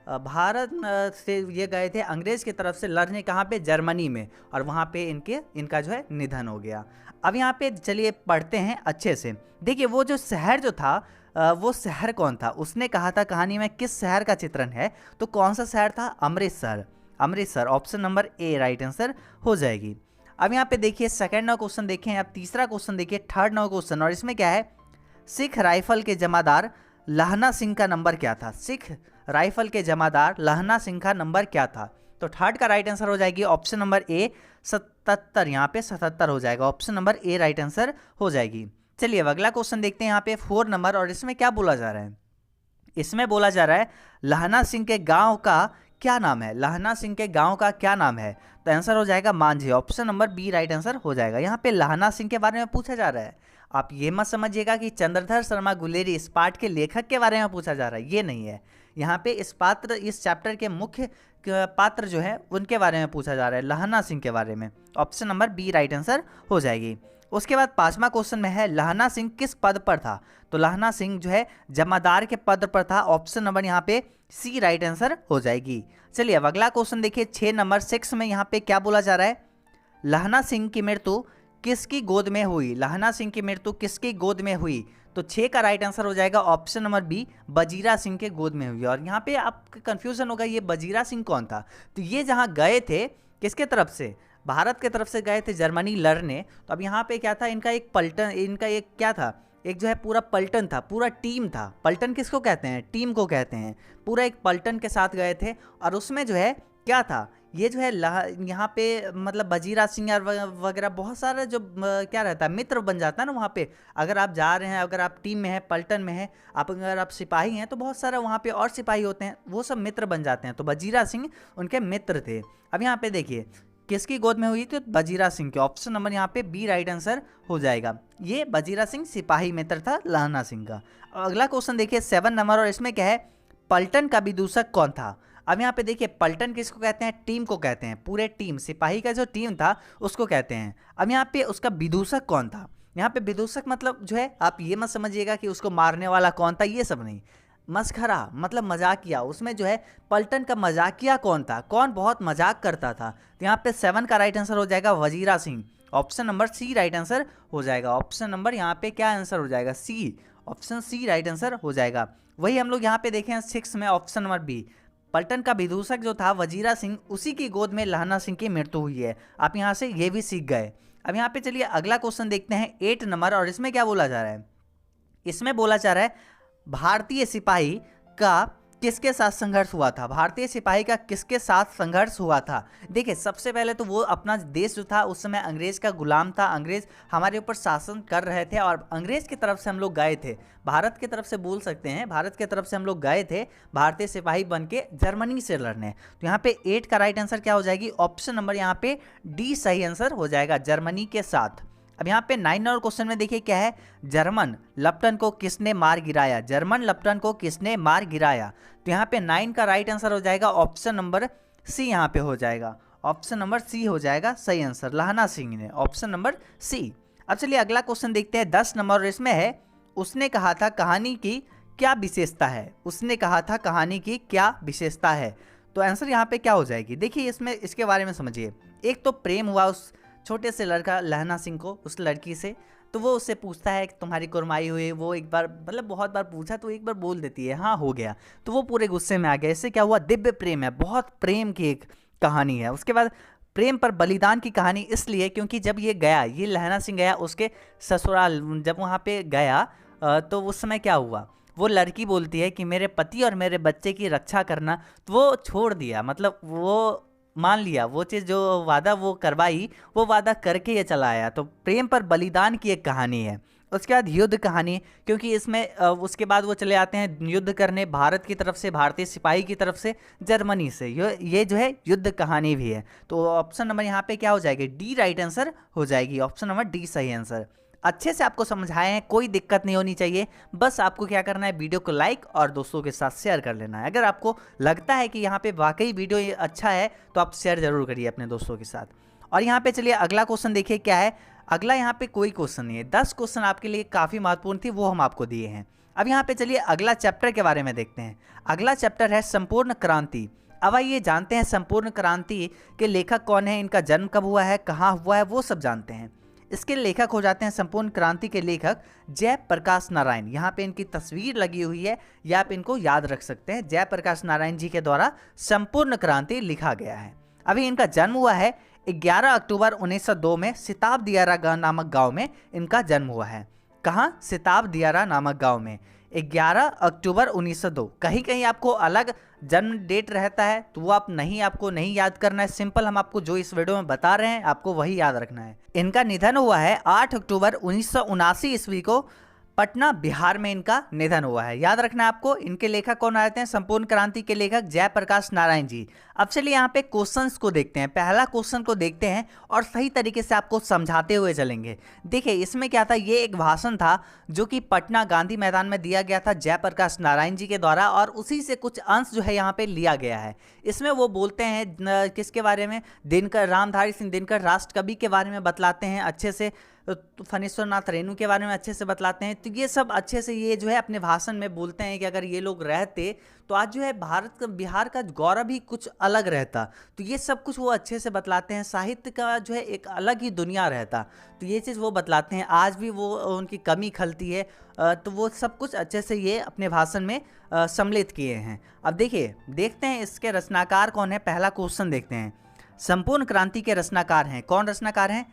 भारत से ये गए थे अंग्रेज़ की तरफ से लड़ने, कहाँ पे, जर्मनी में। और वहाँ पे इनका जो है निधन हो गया। अब यहाँ पे चलिए पढ़ते हैं अच्छे से। देखिए वो जो शहर जो था, वो शहर कौन था, उसने कहा था कहानी में किस शहर का चित्रण है। तो कौन सा शहर था, Amritsar. Amritsar option number A right answer हो जाएगी। अब यहाँ पे देखिए सेकंड नंबर क्वेश्चन देखें, अब तीसरा क्वेश्चन देखिए, थर्ड नंबर क्वेश्चन। और इसमें क्या है, सिख राइफल के जमादार लहना सिंह का नंबर क्या था। सिख राइफल के जमादार लहना सिंह का नंबर क्या था। तो थर्ड का राइट आंसर हो जाएगी ऑप्शन नंबर ए 77। यहाँ पे 77 हो जाएगा, option number A right answer हो जाएगी। चलिए अब अगला क्वेश्चन देखते हैं, यहाँ पे 4 नंबर। और इसमें क्या बोला जा रहा है, इसमें बोला जा रहा है लहना सिंह के गांव का क्या नाम है। लहना सिंह के गांव का क्या नाम है। तो आंसर हो जाएगा मांझी, option number B right answer हो जाएगा। यहाँ पे लहना सिंह के बारे में पूछा जा रहा है। आप ये मत समझिएगा कि चंद्रधर शर्मा गुलेरी इस पाठ के लेखक के बारे में पूछा जा रहा है, ये नहीं है। यहाँ पे इस चैप्टर के मुख्य पात्र जो है उनके बारे में पूछा जा रहा है, लहना सिंह के बारे में। Option number B right answer हो जाएगी। उसके बाद 5वां क्वेश्चन में है लहना सिंह किस पद पर था। तो लहना सिंह जो है जमादार के पद पर था, ऑप्शन नंबर यहाँ पे सी राइट आंसर हो जाएगी। चलिए अब अगला क्वेश्चन देखिए 6 नंबर 6 में यहाँ पे क्या बोला जा रहा है, लहना सिंह की मृत्यु किसकी गोद में हुई। लहना सिंह की मृत्यु किसकी गोद में हुई। तो 6 का राइट आंसर हो जाएगा option number B, Bajira Singh के गोद में हुई। और यहाँ पे आपका कंफ्यूजन होगा, ये बजीरा सिंह कौन था। तो ये जहाँ गए थे किसके तरफ से, भारत के तरफ से गए थे जर्मनी लड़ने। तो अब यहाँ पे क्या था, इनका एक पलटन, इनका एक क्या था, एक जो है पूरा पलटन था, पूरा टीम था। पलटन किसको कहते हैं, टीम को कहते हैं। पूरा एक पलटन के साथ गए थे और उसमें जो है क्या था, ये जो है यहाँ पे मतलब बजीरा सिंह वगैरह बहुत सारे जो क्या रहता है, मित्र बन जाता है ना वहाँ पे। अगर आप जा रहे हैं, अगर आप टीम में हैं, पलटन में हैं, अगर आप सिपाही हैं, तो बहुत सारा वहाँ पे और सिपाही होते हैं, वो सब मित्र बन जाते हैं। तो बजीरा सिंह उनके मित्र थे। अब यहाँ पे देखिए किसकी गोद में हुई थी, तो बजीरा सिंह के, ऑप्शन नंबर यहाँ पे बी राइट आंसर हो जाएगा। ये बजीरा सिंह सिपाही मित्र था लहना सिंह का। अगला क्वेश्चन देखिए 7 नंबर। और इसमें क्या है, पलटन का विदूषक कौन था। अब यहाँ पे देखिए पलटन किसको कहते हैं, टीम को कहते हैं, पूरे टीम, सिपाही का जो टीम था उसको कहते हैं। अब यहाँ पे उसका विदूषक कौन था। यहाँ पे विदूषक मतलब जो है, आप ये मत समझिएगा कि उसको मारने वाला कौन था, ये सब नहीं। मस्खरा मतलब मजाकिया, उसमें जो है पलटन का मजाकिया कौन था, कौन बहुत मजाक करता था। तो यहाँ पे 7 का राइट आंसर हो जाएगा Wazira Singh, option number C right answer हो जाएगा। ऑप्शन नंबर यहाँ पे क्या आंसर हो जाएगा, सी, ऑप्शन सी राइट आंसर हो जाएगा। वही हम लोग यहाँ पे देखें 6 में, ऑप्शन नंबर बी, पलटन का विदूषक जो था वजीरा सिंह, उसी की गोद में लहना सिंह की मृत्यु हुई है। आप यहाँ से ये भी सीख गए। अब यहाँ पे चलिए अगला क्वेश्चन देखते हैं 8 नंबर। और इसमें क्या बोला जा रहा है, इसमें बोला जा रहा है भारतीय सिपाही का किसके साथ संघर्ष हुआ था। भारतीय सिपाही का किसके साथ संघर्ष हुआ था। देखिए सबसे पहले तो वो अपना देश जो था उस समय अंग्रेज का गुलाम था, अंग्रेज हमारे ऊपर शासन कर रहे थे और अंग्रेज की तरफ से हम लोग गए थे, भारत की तरफ से बोल सकते हैं, भारत की तरफ से हम लोग गए थे भारतीय सिपाही बन के जर्मनी से लड़ने। तो यहाँ पे 8 का राइट आंसर क्या हो जाएगी, ऑप्शन नंबर यहाँ पे डी सही आंसर हो जाएगा, जर्मनी के साथ। अब यहाँ पे 9 नंबर क्वेश्चन में देखिए क्या है, जर्मन लप्टन को किसने मार गिराया। जर्मन लप्टन को किसने मार गिराया। तो यहाँ पे 9 का राइट आंसर हो जाएगा ऑप्शन नंबर सी, यहाँ पे हो जाएगा ऑप्शन नंबर सी हो जाएगा सही आंसर, लहना सिंह ने, ऑप्शन नंबर सी। अब चलिए अगला क्वेश्चन देखते हैं 10 नंबर। और इसमें है, उसने कहा था कहानी की क्या विशेषता है? उसने कहा था कहानी की क्या विशेषता है? तो आंसर यहाँ पे क्या हो जाएगी? देखिए इसमें इसके बारे में समझिए। एक तो प्रेम हुआ उस छोटे से लड़का लहना सिंह को उस लड़की से, तो वो उससे पूछता है कि तुम्हारी कुरमाई हुई। वो एक बार मतलब बहुत बार पूछा तो एक बार बोल देती है हाँ हो गया, तो वो पूरे गुस्से में आ गया। इससे क्या हुआ? दिव्य प्रेम है, बहुत प्रेम की एक कहानी है। उसके बाद प्रेम पर बलिदान की कहानी इसलिए क्योंकि जब ये गया, ये लहना सिंह गया उसके ससुराल, जब वहाँ पे गया तो उस समय क्या हुआ? वो लड़की बोलती है कि मेरे पति और मेरे बच्चे की रक्षा करना, तो वो छोड़ दिया, मतलब वो मान लिया वो चीज़ जो वादा वो करवाई, वो वादा करके ये चला आया। तो प्रेम पर बलिदान की एक कहानी है। उसके बाद युद्ध कहानी, क्योंकि इसमें उसके बाद वो चले आते हैं युद्ध करने भारत की तरफ से, भारतीय सिपाही की तरफ से जर्मनी से। ये जो है युद्ध कहानी भी है। तो ऑप्शन नंबर यहाँ पे क्या हो जाएगी? डी राइट आंसर हो जाएगी। ऑप्शन नंबर डी सही आंसर। अच्छे से आपको समझाए हैं, कोई दिक्कत नहीं होनी चाहिए। बस आपको क्या करना है, वीडियो को लाइक और दोस्तों के साथ शेयर कर लेना है। अगर आपको लगता है कि यहाँ पे वाकई वीडियो ये अच्छा है तो आप शेयर जरूर करिए अपने दोस्तों के साथ। और यहाँ पे चलिए अगला क्वेश्चन देखिए क्या है। अगला यहाँ पे कोई क्वेश्चन नहीं है, 10 क्वेश्चन आपके लिए काफ़ी महत्वपूर्ण थी, वो हम आपको दिए हैं। अब यहाँ पे चलिए अगला चैप्टर के बारे में देखते हैं। अगला चैप्टर है संपूर्ण क्रांति। अब आइए जानते हैं संपूर्ण क्रांति के लेखक कौन है, इनका जन्म कब हुआ है, कहाँ हुआ है, वो सब जानते हैं। इसके लेखक हो जाते हैं संपूर्ण क्रांति के लेखक जयप्रकाश नारायण। यहाँ पे इनकी तस्वीर लगी हुई है, या आप इनको याद रख सकते हैं। जयप्रकाश नारायण जी के द्वारा संपूर्ण क्रांति लिखा गया है। अभी इनका जन्म हुआ है 11 अक्टूबर 1902 में सिताब दियारा नामक गांव में इनका जन्म हुआ है। कहाँ? सिताब दियारा नामक गांव में 11 अक्टूबर 1902। कहीं कहीं आपको अलग जन्म डेट रहता है तो वो आपको नहीं याद करना है। सिंपल हम आपको जो इस वीडियो में बता रहे हैं आपको वही याद रखना है। इनका निधन हुआ है 8 अक्टूबर 1979 ईस्वी को, पटना बिहार में इनका निधन हुआ है। याद रखना है आपको। इनके लेखक कौन आते हैं? संपूर्ण क्रांति के लेखक जयप्रकाश नारायण जी। अब चलिए यहाँ पे क्वेश्चंस को देखते हैं। पहला क्वेश्चन को देखते हैं और सही तरीके से आपको समझाते हुए चलेंगे। देखिए इसमें क्या था, ये एक भाषण था जो कि पटना गांधी मैदान में दिया गया था जयप्रकाश नारायण जी के द्वारा, और उसी से कुछ अंश जो है यहाँ पे लिया गया है। इसमें वो बोलते हैं किसके बारे में? दिनकर, रामधारी सिंह दिनकर राष्ट्र कवि के बारे में बतलाते हैं अच्छे से, तो फणीश्वर नाथ रेणु के बारे में अच्छे से बतलाते हैं। तो ये सब अच्छे से ये जो है अपने भाषण में बोलते हैं कि अगर ये लोग रहते तो आज जो है भारत का, बिहार का गौरव ही कुछ अलग रहता। तो ये सब कुछ वो अच्छे से बतलाते हैं। साहित्य का जो है एक अलग ही दुनिया रहता, तो ये चीज़ वो बतलाते हैं। आज भी वो उनकी कमी खलती है, तो वो सब कुछ अच्छे से ये अपने भाषण में सम्मिलित किए हैं। अब देखते हैं इसके रचनाकार कौन है। पहला क्वेश्चन देखते हैं। संपूर्ण क्रांति के रचनाकार हैं कौन? रचनाकार हैं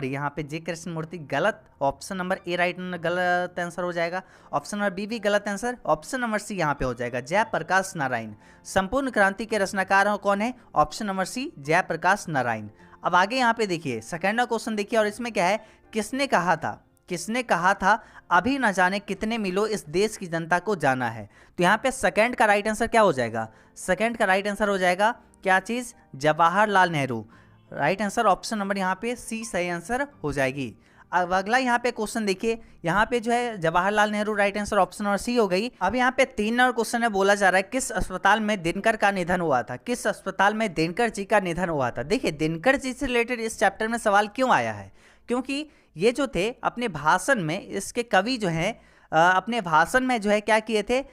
यहाँ पे जे कृष्ण मूर्ति गलत। ऑप्शन नंबर ए राइट गलत आंसर हो जाएगा। ऑप्शन नंबर बी भी गलत आंसर। ऑप्शन नंबर सी यहाँ पे हो जाएगा जयप्रकाश नारायण। संपूर्ण क्रांति के रचनाकार कौन है? Option number C Jayaprakash Narayan. अब आगे यहाँ पे देखिए सेकेंड क्वेश्चन देखिए, और इसमें क्या है, किसने कहा था? किसने कहा था अभी न जाने कितने मिलो इस देश की जनता को जाना है? तो यहाँ पे सेकंड का राइट आंसर क्या हो जाएगा? सेकंड का राइट आंसर हो जाएगा क्या चीज़? Jawaharlal Nehru. Right answer option number यहाँ पे सी सही आंसर हो जाएगी। अब अगला यहाँ पे क्वेश्चन देखिए, यहाँ पे जो है Jawaharlal Nehru right answer option number C हो गई। अब यहाँ पे 3 नंबर क्वेश्चन है, बोला जा रहा है किस अस्पताल में दिनकर का निधन हुआ था? किस अस्पताल में दिनकर जी का निधन हुआ था? देखिए दिनकर जी से रिलेटेड इस चैप्टर में सवाल क्यों आया है, क्योंकि ये जो थे अपने भाषण में, इसके कवि जो हैं अपने भाषण में जो है क्या किए थे,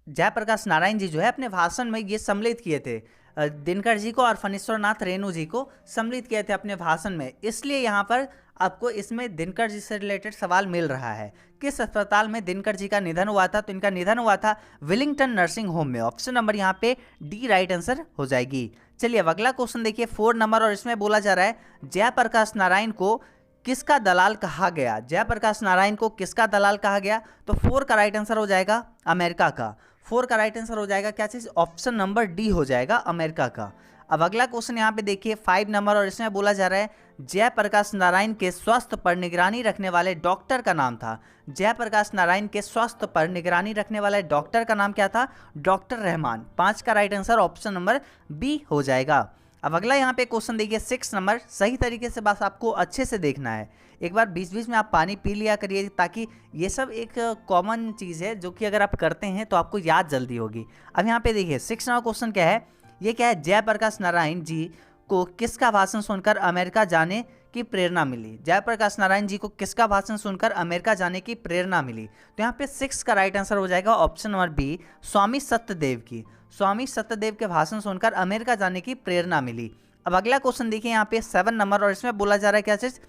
जयप्रकाश नारायण जी जो है अपने भाषण में ये सम्मिलित किए थे दिनकर जी को और फणीश्वर नाथ रेणु जी को सम्मिलित किए थे अपने भाषण में। इसलिए यहाँ पर आपको इसमें दिनकर जी से रिलेटेड सवाल मिल रहा है। किस अस्पताल में दिनकर जी का निधन हुआ था? तो इनका निधन हुआ था विलिंगटन नर्सिंग होम में। ऑप्शन नंबर यहाँ पे डी राइट आंसर हो जाएगी। चलिए अब अगला क्वेश्चन देखिए 4 नंबर, और इसमें बोला जा रहा है जयप्रकाश नारायण को किसका दलाल कहा गया? जयप्रकाश नारायण को किसका दलाल कहा गया? तो 4 का राइट आंसर हो जाएगा अमेरिका का। 4 का राइट आंसर हो जाएगा क्या चीज़? ऑप्शन नंबर डी हो जाएगा अमेरिका का। अब अगला क्वेश्चन यहाँ पे देखिए 5 नंबर, और इसमें बोला जा रहा है जयप्रकाश नारायण के स्वास्थ्य पर निगरानी रखने वाले डॉक्टर का नाम था। जयप्रकाश नारायण के स्वास्थ्य पर निगरानी रखने वाले डॉक्टर का नाम क्या था? डॉक्टर रहमान। 5 का right answer option number B हो जाएगा। अब अगला यहाँ पे क्वेश्चन देखिए 6 नंबर, सही तरीके से बस आपको अच्छे से देखना है। एक बार बीच बीच में आप पानी पी लिया करिए, ताकि ये सब एक कॉमन चीज़ है जो कि अगर आप करते हैं तो आपको याद जल्दी होगी। अब यहाँ पे देखिए 6 नंबर क्वेश्चन क्या है, ये क्या है? जयप्रकाश नारायण जी को किसका भाषण सुनकर अमेरिका जाने की प्रेरणा मिली? जयप्रकाश नारायण जी को किसका भाषण सुनकर अमेरिका जाने की प्रेरणा मिली? तो यहाँ पे 6 का राइट आंसर हो जाएगा ऑप्शन नंबर बी, स्वामी सत्यदेव की। स्वामी सत्यदेव के भाषण सुनकर अमेरिका जाने की प्रेरणा मिली। अब अगला क्वेश्चन देखिए यहाँ पे 7 नंबर, और इसमें बोला जा रहा है क्या चीज?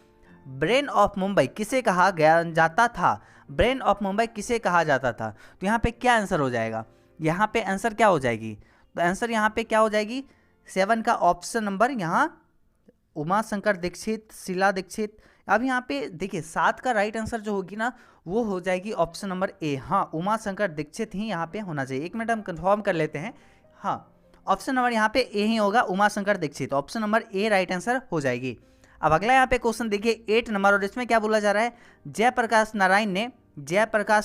ब्रेन ऑफ मुंबई किसे कहा गया जाता था? ब्रेन ऑफ मुंबई किसे कहा जाता था? तो यहाँ पे क्या आंसर हो जाएगा? यहाँ पे आंसर क्या हो जाएगी? तो आंसर यहाँ पे क्या हो जाएगी? 7 का ऑप्शन नंबर यहाँ उमा शंकर दीक्षित, शीला दीक्षित। अब यहाँ पे देखिए 7 का राइट आंसर जो होगी ना वो हो जाएगी ऑप्शन नंबर ए। हाँ, उमा शंकर दीक्षित ही यहाँ पे होना चाहिए। 1 मिनट हम कंफर्म कर लेते हैं। हाँ, ऑप्शन नंबर यहाँ पे ए ही होगा, Uma Shankar Dikshit. Option number A right answer हो जाएगी। अब अगला यहाँ पे क्वेश्चन देखिए 8 नंबर, और इसमें क्या बोला जा रहा है? जयप्रकाश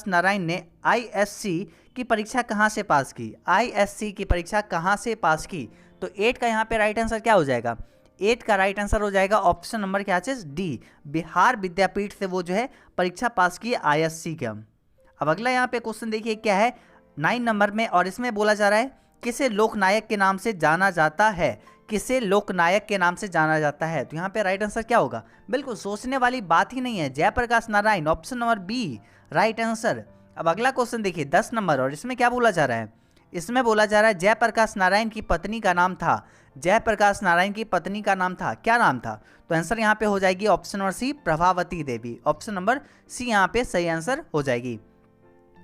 नारायण ने आईएससी की परीक्षा कहाँ से पास की? आईएससी की परीक्षा कहाँ से पास की? तो 8 का यहाँ पे राइट आंसर क्या हो जाएगा? 8 का राइट आंसर हो जाएगा ऑप्शन नंबर क्या है? डी, बिहार विद्यापीठ से वो जो है परीक्षा पास की आईएससी का। अब अगला यहाँ पे क्वेश्चन देखिए क्या है 9 नंबर में, और इसमें बोला जा रहा है किसे लोकनायक के नाम से जाना जाता है? किसे लोकनायक के नाम से जाना जाता है? तो यहाँ पे राइट आंसर क्या होगा? बिल्कुल सोचने वाली बात ही नहीं है, Jayaprakash Narayan, option number B right answer. अब अगला क्वेश्चन देखिए 10 नंबर, और इसमें क्या बोला जा रहा है? इसमें बोला जा रहा है जयप्रकाश नारायण की पत्नी का नाम था। जयप्रकाश नारायण की पत्नी का नाम था, क्या नाम था? तो आंसर यहाँ पे हो जाएगी ऑप्शन नंबर सी, प्रभावती देवी। ऑप्शन नंबर सी यहाँ पे सही आंसर हो जाएगी।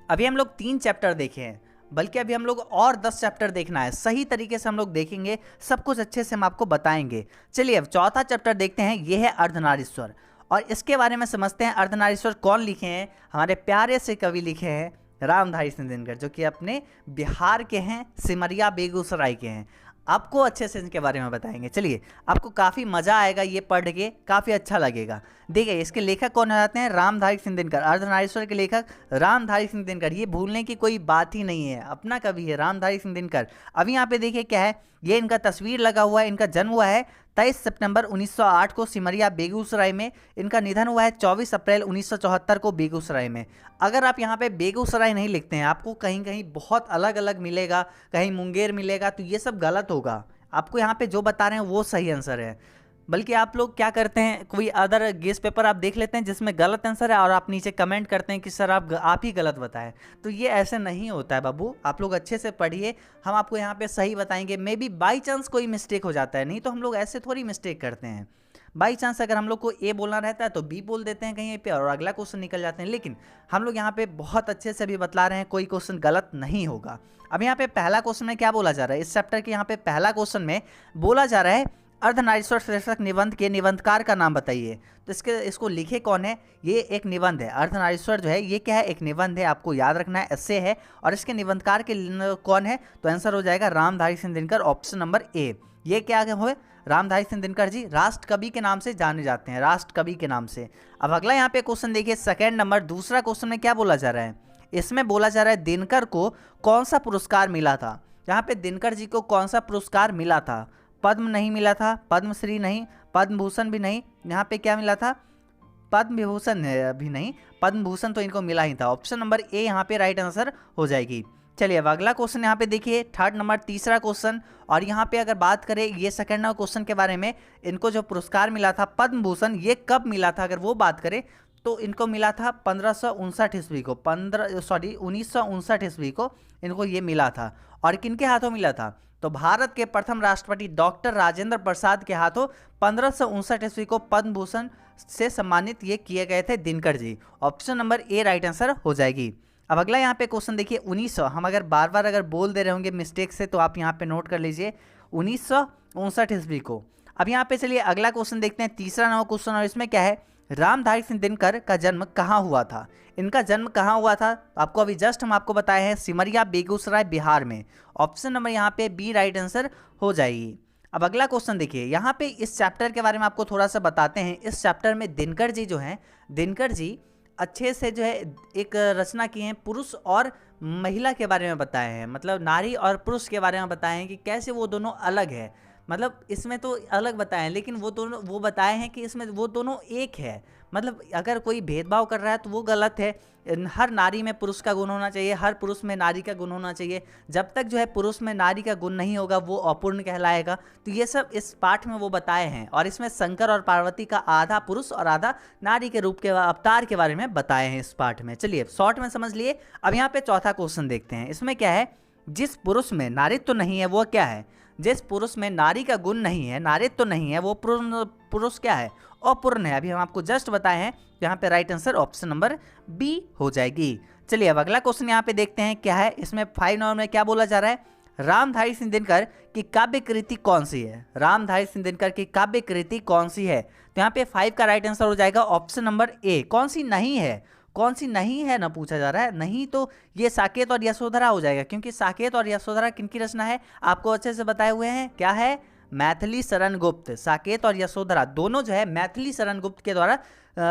अभी हम लोग 3 चैप्टर देखे हैं, बल्कि अभी हम लोग और 10 चैप्टर देखना है। सही तरीके से हम लोग देखेंगे, सब कुछ अच्छे से हम आपको बताएंगे। चलिए अब चौथा चैप्टर देखते हैं, ये है अर्धनारीश्वर, और इसके बारे में समझते हैं। अर्धनारीश्वर कौन लिखे हैं? हमारे प्यारे से कवि लिखे हैं रामधारी सिंह दिनकर, जो कि अपने बिहार के हैं, सिमरिया बेगूसराय के हैं। आपको अच्छे से इनके बारे में बताएंगे। चलिए, आपको काफ़ी मज़ा आएगा ये पढ़ के, काफ़ी अच्छा लगेगा। देखिए इसके लेखक कौन हो जाते हैं? रामधारी सिंह दिनकर। अर्धनारीश्वर के लेखक रामधारी सिंह दिनकर, ये भूलने की कोई बात ही नहीं है, अपना कवि है रामधारी सिंह दिनकर। अभी यहाँ पे देखिए क्या है, ये इनका तस्वीर लगा हुआ है। इनका जन्म हुआ है 23 सितंबर 1908 को सिमरिया बेगूसराय में। इनका निधन हुआ है 24 अप्रैल 1974 को बेगूसराय में। अगर आप यहाँ पे बेगूसराय नहीं लिखते हैं, आपको कहीं कहीं बहुत अलग अलग मिलेगा, कहीं मुंगेर मिलेगा, तो ये सब गलत होगा। आपको यहाँ पे जो बता रहे हैं वो सही आंसर है। बल्कि आप लोग क्या करते हैं, कोई अदर गेस पेपर आप देख लेते हैं जिसमें गलत आंसर है, और आप नीचे कमेंट करते हैं कि सर आप ही गलत बताएं। तो ये ऐसे नहीं होता है बाबू, आप लोग अच्छे से पढ़िए, हम आपको यहाँ पे सही बताएंगे। मे बी बाई चांस कोई मिस्टेक हो जाता है, नहीं तो हम लोग ऐसे थोड़ी मिस्टेक करते हैं। बाई चांस अगर हम लोग को ए बोलना रहता है तो बी बोल देते हैं कहीं पे, और अगला क्वेश्चन निकल जाते हैं। लेकिन हम लोग यहाँ पे बहुत अच्छे से अभी बतला रहे हैं, कोई क्वेश्चन गलत नहीं होगा। अब यहाँ पे पहला क्वेश्चन में क्या बोला जा रहा है? इस चैप्टर के यहाँ पे पहला क्वेश्चन में बोला जा रहा है अर्धनारीश्वर शीर्षक निबंध के निबंधकार का नाम बताइए। तो इसको लिखे कौन है? ये एक निबंध है। अर्धनारीश्वर जो है ये क्या है? एक निबंध है, आपको याद रखना है, एस्से है। और इसके निबंधकार के कौन है? तो आंसर हो जाएगा रामधारी सिंह दिनकर, ऑप्शन नंबर ए। ये क्या हुए? रामधारी सिंह दिनकर जी राष्ट्र कवि के नाम से जाने जाते हैं, राष्ट्र कवि के नाम से। अब अगला यहाँ पे क्वेश्चन देखिए सेकेंड नंबर, दूसरा क्वेश्चन में क्या बोला जा रहा है? इसमें बोला जा रहा है दिनकर को कौन सा पुरस्कार मिला था? यहाँ पे दिनकर जी को कौन सा पुरस्कार मिला था? पद्म नहीं मिला था, पद्मश्री नहीं, पद्म भूषण भी नहीं, यहाँ पे क्या मिला था? पद्म विभूषण भी नहीं, पद्म भूषण तो इनको मिला ही था। ऑप्शन नंबर ए यहाँ पे राइट आंसर हो जाएगी। चलिए अब अगला क्वेश्चन यहाँ पे देखिए, थर्ड नंबर तीसरा क्वेश्चन, और यहाँ पे अगर बात करें ये सेकंड नंबर क्वेश्चन के बारे में, इनको जो पुरस्कार मिला था पद्म भूषण, ये कब मिला था अगर वो बात करें तो इनको मिला था 1559 ईस्वी को, 1959 ईस्वी को इनको ये मिला था। और किनके हाथों मिला था? तो भारत के प्रथम राष्ट्रपति डॉक्टर राजेंद्र प्रसाद के हाथों 1559 ईस्वी को पद्म भूषण से सम्मानित ये किए गए थे Dinkar ji. Option number A right answer हो जाएगी। अब अगला यहाँ पे क्वेश्चन देखिए 1900, हम अगर बार बार अगर बोल दे रहे होंगे मिस्टेक से तो आप यहाँ पे नोट कर लीजिए 1959 ईस्वी को। अब यहाँ पे चलिए अगला क्वेश्चन देखते हैं, तीसरा नंबर क्वेश्चन, और इसमें क्या है? रामधारी सिंह दिनकर का जन्म कहाँ हुआ था? इनका जन्म कहाँ हुआ था? आपको अभी जस्ट हम आपको बताए हैं सिमरिया बेगूसराय बिहार में। ऑप्शन नंबर यहाँ पे बी राइट आंसर हो जाएगी। अब अगला क्वेश्चन देखिए, यहाँ पे इस चैप्टर के बारे में आपको थोड़ा सा बताते हैं। इस चैप्टर में दिनकर जी जो हैं, दिनकर जी अच्छे से जो है एक रचना की है, पुरुष और महिला के बारे में बताए हैं, मतलब नारी और पुरुष के बारे में बताए हैं कि कैसे वो दोनों अलग है। मतलब इसमें तो अलग बताए हैं, लेकिन वो दोनों वो बताए हैं कि इसमें वो दोनों एक है। मतलब अगर कोई भेदभाव कर रहा है तो वो गलत है। हर नारी में पुरुष का गुण होना चाहिए, हर पुरुष में नारी का गुण होना चाहिए। जब तक जो है पुरुष में नारी का गुण नहीं होगा वो अपूर्ण कहलाएगा। तो ये सब इस पाठ में वो बताए हैं, और इसमें शंकर और पार्वती का आधा पुरुष और आधा नारी के रूप के अवतार के बारे में बताए हैं इस पाठ में। चलिए शॉर्ट में समझ लिए। अब यहाँ पे चौथा क्वेश्चन देखते हैं। इसमें क्या है, जिस पुरुष में नारित्व तो नहीं है वो क्या है? जिस पुरुष में नारी का गुण नहीं है, नारित्व तो नहीं है, वो पुरुष क्या है? अपूर्ण है। अभी हम आपको जस्ट बताए हैं। यहाँ पे right answer option number B हो जाएगी। चलिए अब अगला क्वेश्चन यहाँ पे देखते हैं क्या है। इसमें 5 नंबर में क्या बोला जा रहा है, रामधारी सिंह दिनकर की काव्य कृति कौन सी है? रामधारी सिंह दिनकर की काव्य कृति कौन सी है? तो यहाँ पे 5 का राइट आंसर हो जाएगा ऑप्शन नंबर ए। कौन सी नहीं है? कौन सी नहीं है ना पूछा जा रहा है। नहीं तो ये साकेत और यशोधरा हो जाएगा, क्योंकि साकेत और यशोधरा किनकी रचना है आपको अच्छे से बताए हुए हैं। क्या है? मैथिली शरण गुप्त। साकेत और यशोधरा दोनों जो है मैथिली शरण गुप्त के द्वारा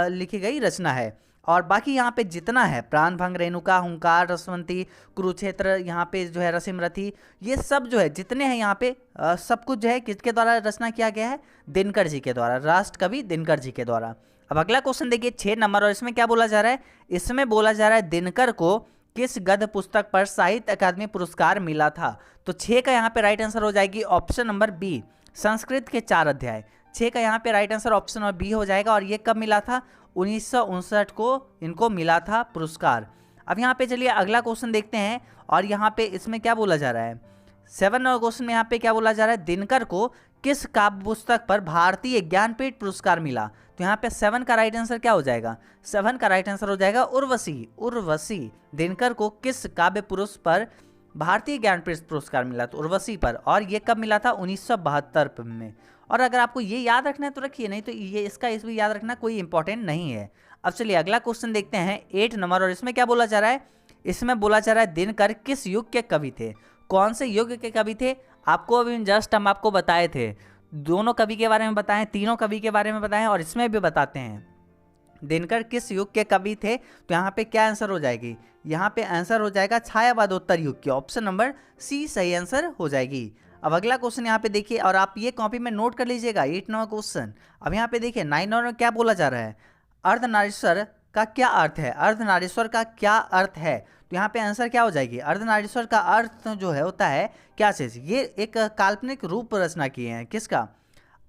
लिखी गई रचना है। और बाकी यहाँ पे जितना है, प्राणभंग, रेणुका, हुंकार, रसवंती, कुरुक्षेत्र, यहाँ पे जो है रसिमरथी, ये सब जो है जितने हैं यहाँ पे सब कुछ जो है किसके द्वारा रचना किया गया है? दिनकर जी के द्वारा, राष्ट्र कवि दिनकर जी के द्वारा। अब अगला क्वेश्चन देखिए 6 नंबर, और इसमें क्या बोला जा रहा है? इसमें बोला जा रहा है दिनकर को किस गद्य पुस्तक पर साहित्य अकादमी पुरस्कार मिला था? तो 6 का यहाँ पे राइट आंसर हो जाएगी ऑप्शन नंबर बी, संस्कृत के 4 अध्याय। 6 का यहाँ पे right answer option number B हो जाएगा। और ये कब मिला था? 1959 को इनको मिला था पुरस्कार। अब यहाँ पे चलिए अगला क्वेश्चन देखते हैं, और यहाँ पे इसमें क्या बोला जा रहा है? 7 नंबर क्वेश्चन में यहाँ पे क्या बोला जा रहा है? दिनकर को किस काव्य पुस्तक पर भारतीय ज्ञानपीठ पुरस्कार मिला? तो यहाँ पे 7 का राइट आंसर क्या हो जाएगा? 7 का राइट आंसर हो जाएगा उर्वशी। उर्वशी। दिनकर को किस काव्य पुरुष पर भारतीय ज्ञानपीठ पुरस्कार मिला? तो उर्वशी पर। और ये कब मिला था? 1972 में। और अगर आपको ये याद रखना है तो रखिए, नहीं तो ये इसका इस भी याद रखना कोई इंपॉर्टेंट नहीं है। अब चलिए अगला क्वेश्चन देखते हैं 8 नंबर, और इसमें क्या बोला जा रहा है? इसमें बोला जा रहा है दिनकर किस युग के कवि थे? कौन से युग के कवि थे? आपको अभी जस्ट हम आपको बताए थे, दोनों कवि के बारे में बताएं, तीनों कवि के बारे में बताएं, और इसमें भी बताते हैं दिनकर किस युग के कवि थे। तो यहाँ पे क्या आंसर हो जाएगी? यहाँ पे आंसर हो जाएगा छायावादोत्तर युग के। ऑप्शन नंबर सी सही आंसर हो जाएगी। अब अगला क्वेश्चन यहाँ पे देखिए, और आप ये कॉपी में नोट कर लीजिएगा 8 नंबर क्वेश्चन। अब यहाँ पे देखिए 9 नंबर में क्या बोला जा रहा है? अर्धनारीश्वर का क्या अर्थ है? अर्धनारीश्वर का क्या अर्थ है? तो यहाँ पे आंसर क्या हो जाएगी? अर्धनारीश्वर का अर्थ जो है होता है क्या चीज? ये एक काल्पनिक रूप रचना किए हैं। किसका?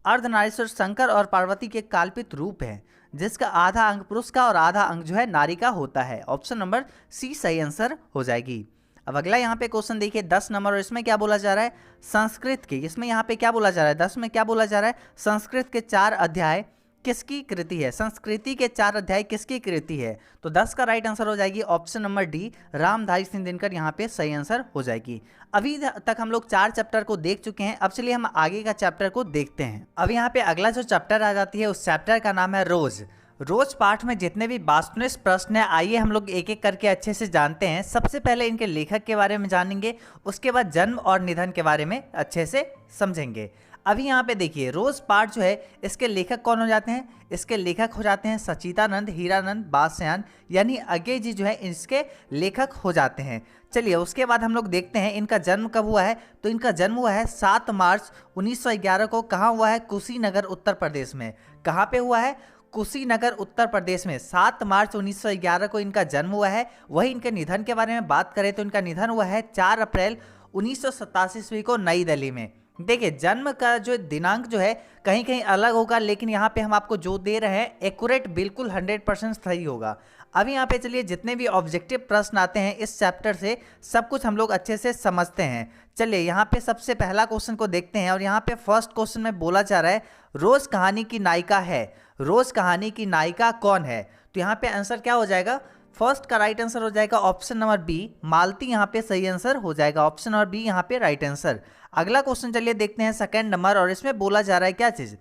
अर्धनारीश्वर शंकर और पार्वती के काल्पित रूप है, जिसका आधा अंग पुरुष का और आधा अंग जो है नारी का होता है। ऑप्शन नंबर सी सही आंसर हो जाएगी। अब अगला यहाँ पे क्वेश्चन देखिए 10 नंबर, और इसमें क्या बोला जा रहा है? संस्कृत के, इसमें यहाँ पे क्या बोला जा रहा है? 10 में क्या बोला जा रहा है? संस्कृत के 4 अध्याय किसकी कृति है? संस्कृति के 4 अध्याय किसकी कृति है? तो 10 का राइट आंसर हो जाएगी option number D, Ramdhari Singh Dinkar यहाँ पे सही आंसर हो जाएगी। अभी तक हम लोग 4 चैप्टर को देख चुके हैं। अब चलिए हम आगे का चैप्टर को देखते हैं। अब यहाँ पे अगला जो चैप्टर आ जाती है उस चैप्टर का नाम है रोज। रोज पाठ में जितने भी वास्तुनिष्ठ प्रश्न हैं, आइए हम लोग एक एक करके अच्छे से जानते हैं। सबसे पहले इनके लेखक के बारे में जानेंगे, उसके बाद जन्म और निधन के बारे में अच्छे से समझेंगे। अभी यहाँ पे देखिए रोज पाठ जो है इसके लेखक कौन हो जाते हैं? इसके लेखक हो जाते हैं सचिदानंद हीरानंद बादशाहन, यानी अज्ञे जी जो है इसके लेखक हो जाते हैं। चलिए उसके बाद हम लोग देखते हैं इनका जन्म कब हुआ है। तो इनका जन्म हुआ है 7 मार्च 1911 को। कहाँ हुआ है? कुशीनगर उत्तर प्रदेश में। कहाँ पे हुआ है? कुशीनगर उत्तर प्रदेश में 7 मार्च 1911 को इनका जन्म हुआ है। वही इनके निधन के बारे में बात करें तो इनका निधन हुआ है 4 अप्रैल 1987 ईस्वी को नई दिल्ली में। देखिए जन्म का जो दिनांक जो है कहीं कहीं अलग होगा, लेकिन यहाँ पे हम आपको जो दे रहे हैं एक्यूरेट बिल्कुल 100% सही होगा। अभी यहाँ पे चलिए जितने भी ऑब्जेक्टिव प्रश्न आते हैं इस चैप्टर से सब कुछ हम लोग अच्छे से समझते हैं। चलिए यहाँ पे सबसे पहला क्वेश्चन को देखते हैं, और यहाँ पे फर्स्ट क्वेश्चन में बोला जा रहा है रोज कहानी की नायिका है। रोज कहानी की नायिका कौन है? तो यहाँ पे आंसर क्या हो जाएगा? फर्स्ट का राइट आंसर हो जाएगा ऑप्शन नंबर बी, मालती यहाँ पे सही आंसर हो जाएगा। ऑप्शन नंबर बी यहाँ पे राइट आंसर। अगला क्वेश्चन चलिए देखते हैं सेकंड नंबर, और इसमें बोला जा रहा है क्या चीज?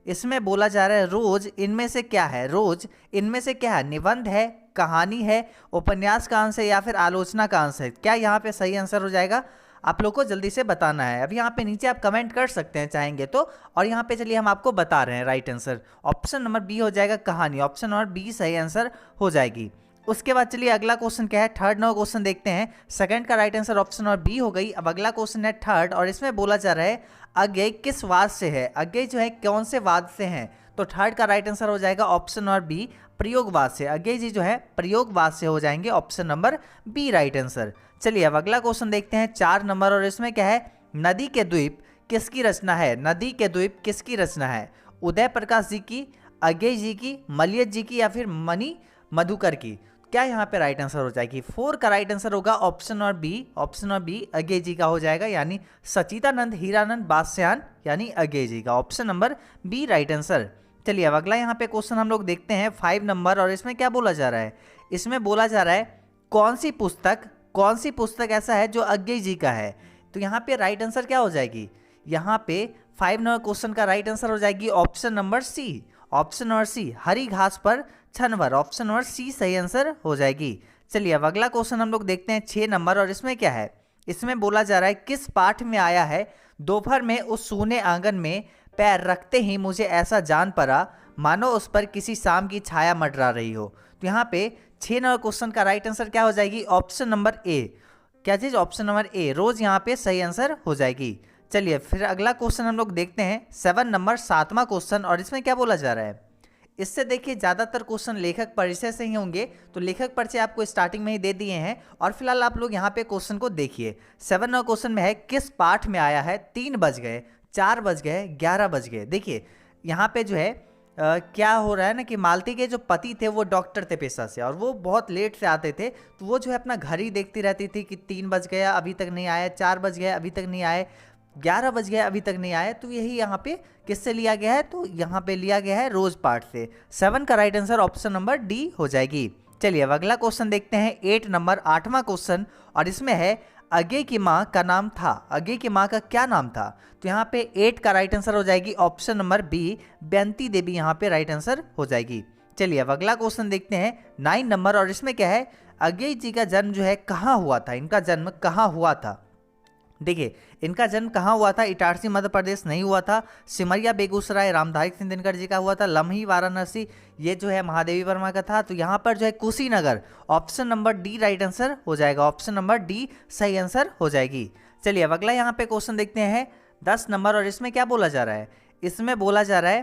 इसमें बोला जा रहा है रोज इनमें से क्या है? रोज इनमें से क्या है? निबंध है, कहानी है, उपन्यास का अंश है, या फिर आलोचना का अंश है? क्या यहाँ पे सही आंसर हो जाएगा? आप लोग को जल्दी से बताना है। अभी यहाँ पे नीचे आप कमेंट कर सकते हैं चाहेंगे तो, और यहाँ पे चलिए हम आपको बता रहे हैं right answer. Option number B हो जाएगा कहानी। ऑप्शन नंबर बी सही आंसर हो जाएगी। उसके बाद चलिए अगला क्वेश्चन क्या है? थर्ड नंबर क्वेश्चन देखते हैं। सेकंड का right answer option number B हो गई। अब अगला क्वेश्चन है थर्ड, और इसमें बोला जा रहा है अज्ञेय किस वाद से है? अज्ञेय जो है कौन से वाद से हैं? तो थर्ड का राइट आंसर हो जाएगा ऑप्शन नंबर बी, प्रयोगवाद से। अज्ञेय जी जो है प्रयोगवाद से हो जाएंगे, option number B right answer. चलिए अब अगला क्वेश्चन देखते हैं 4 नंबर, और इसमें क्या है, नदी के द्वीप किसकी रचना है? नदी के द्वीप किसकी रचना है? उदय प्रकाश जी की, अज्ञेय जी की, मलयज जी की, या फिर मणि मधुकर की? क्या यहाँ पे राइट आंसर हो जाएगी? 4 का राइट आंसर होगा option number B, option number B Agyeya ji का हो जाएगा, यानी सचिदानंद हीरानंद बादशाहन यानी अज्ञेय जी का, option number B right answer. चलिए अब अगला यहाँ पे क्वेश्चन हम लोग देखते हैं 5 नंबर, और इसमें क्या बोला जा रहा है? इसमें बोला जा रहा है कौन सी पुस्तक ऐसा है जो अज्ञेय जी का है? तो यहाँ पे राइट आंसर क्या हो जाएगी? यहाँ पे 5 नंबर क्वेश्चन का राइट आंसर हो जाएगी option number C, option number C, हरी घास पर छनवर, ऑप्शन नंबर सी सही आंसर हो जाएगी। चलिए अब अगला क्वेश्चन हम लोग देखते हैं 6 नंबर, और इसमें क्या है? इसमें बोला जा रहा है किस पाठ में आया है, दोपहर में उस सूने आंगन में पैर रखते ही मुझे ऐसा जान पड़ा मानो उस पर किसी शाम की छाया मंडरा रही हो। तो यहाँ पे 6 नंबर क्वेश्चन का राइट आंसर क्या हो जाएगी? ऑप्शन नंबर ए। क्या चीज? ऑप्शन नंबर ए, रोज यहाँ पे सही आंसर हो जाएगी। चलिए फिर अगला क्वेश्चन हम लोग देखते हैं 7 नंबर, 7वां क्वेश्चन, और इसमें क्या बोला जा रहा है? इससे देखिए ज़्यादातर क्वेश्चन लेखक परिचय से ही होंगे, तो लेखक परिचय आपको स्टार्टिंग में ही दे दिए हैं, और फिलहाल आप लोग यहाँ पे क्वेश्चन को देखिए। 7 नंबर क्वेश्चन में है किस पाठ में आया है 3 बज गए, 4 बज गए, 11 बज गए। देखिए यहाँ पे जो है क्या हो रहा है ना कि मालती के जो पति थे वो डॉक्टर थे पेशा से, और वो बहुत लेट से आते थे, तो वो जो है अपना घर ही देखती रहती थी कि 3 बज गया अभी तक नहीं आया, 4 बज गया अभी तक नहीं आए, 11 बज गया अभी तक नहीं आए। तो यही यहाँ पे किससे लिया गया है? तो यहाँ पे लिया गया है रोज पाठ से। 7 का right answer option number D हो जाएगी। चलिए अब अगला क्वेश्चन देखते हैं 8 नंबर, 8वां क्वेश्चन, और इसमें है अज्ञेय की माँ का नाम था, अज्ञेय की माँ का क्या नाम था? तो यहाँ पे 8 का राइट आंसर हो जाएगी ऑप्शन नंबर बी, बेंती देवी यहाँ पे राइट आंसर हो जाएगी। चलिए अब अगला क्वेश्चन देखते हैं 9 नंबर, और इसमें क्या है, अज्ञेय जी का जन्म जो है कहाँ हुआ था? इनका जन्म कहाँ हुआ था? देखिए इनका जन्म कहाँ हुआ था? इटारसी मध्य प्रदेश नहीं हुआ था, सिमरिया बेगूसराय रामधारी सिंह दिनकर जी का हुआ था, लम्ही वाराणसी ये जो है महादेवी वर्मा का था। तो यहाँ पर जो है Kushinagar, option number D right answer हो जाएगा, ऑप्शन नंबर डी सही आंसर हो जाएगी। चलिए अब अगला यहाँ पे क्वेश्चन देखते हैं 10 नंबर, और इसमें क्या बोला जा रहा है? इसमें बोला जा रहा है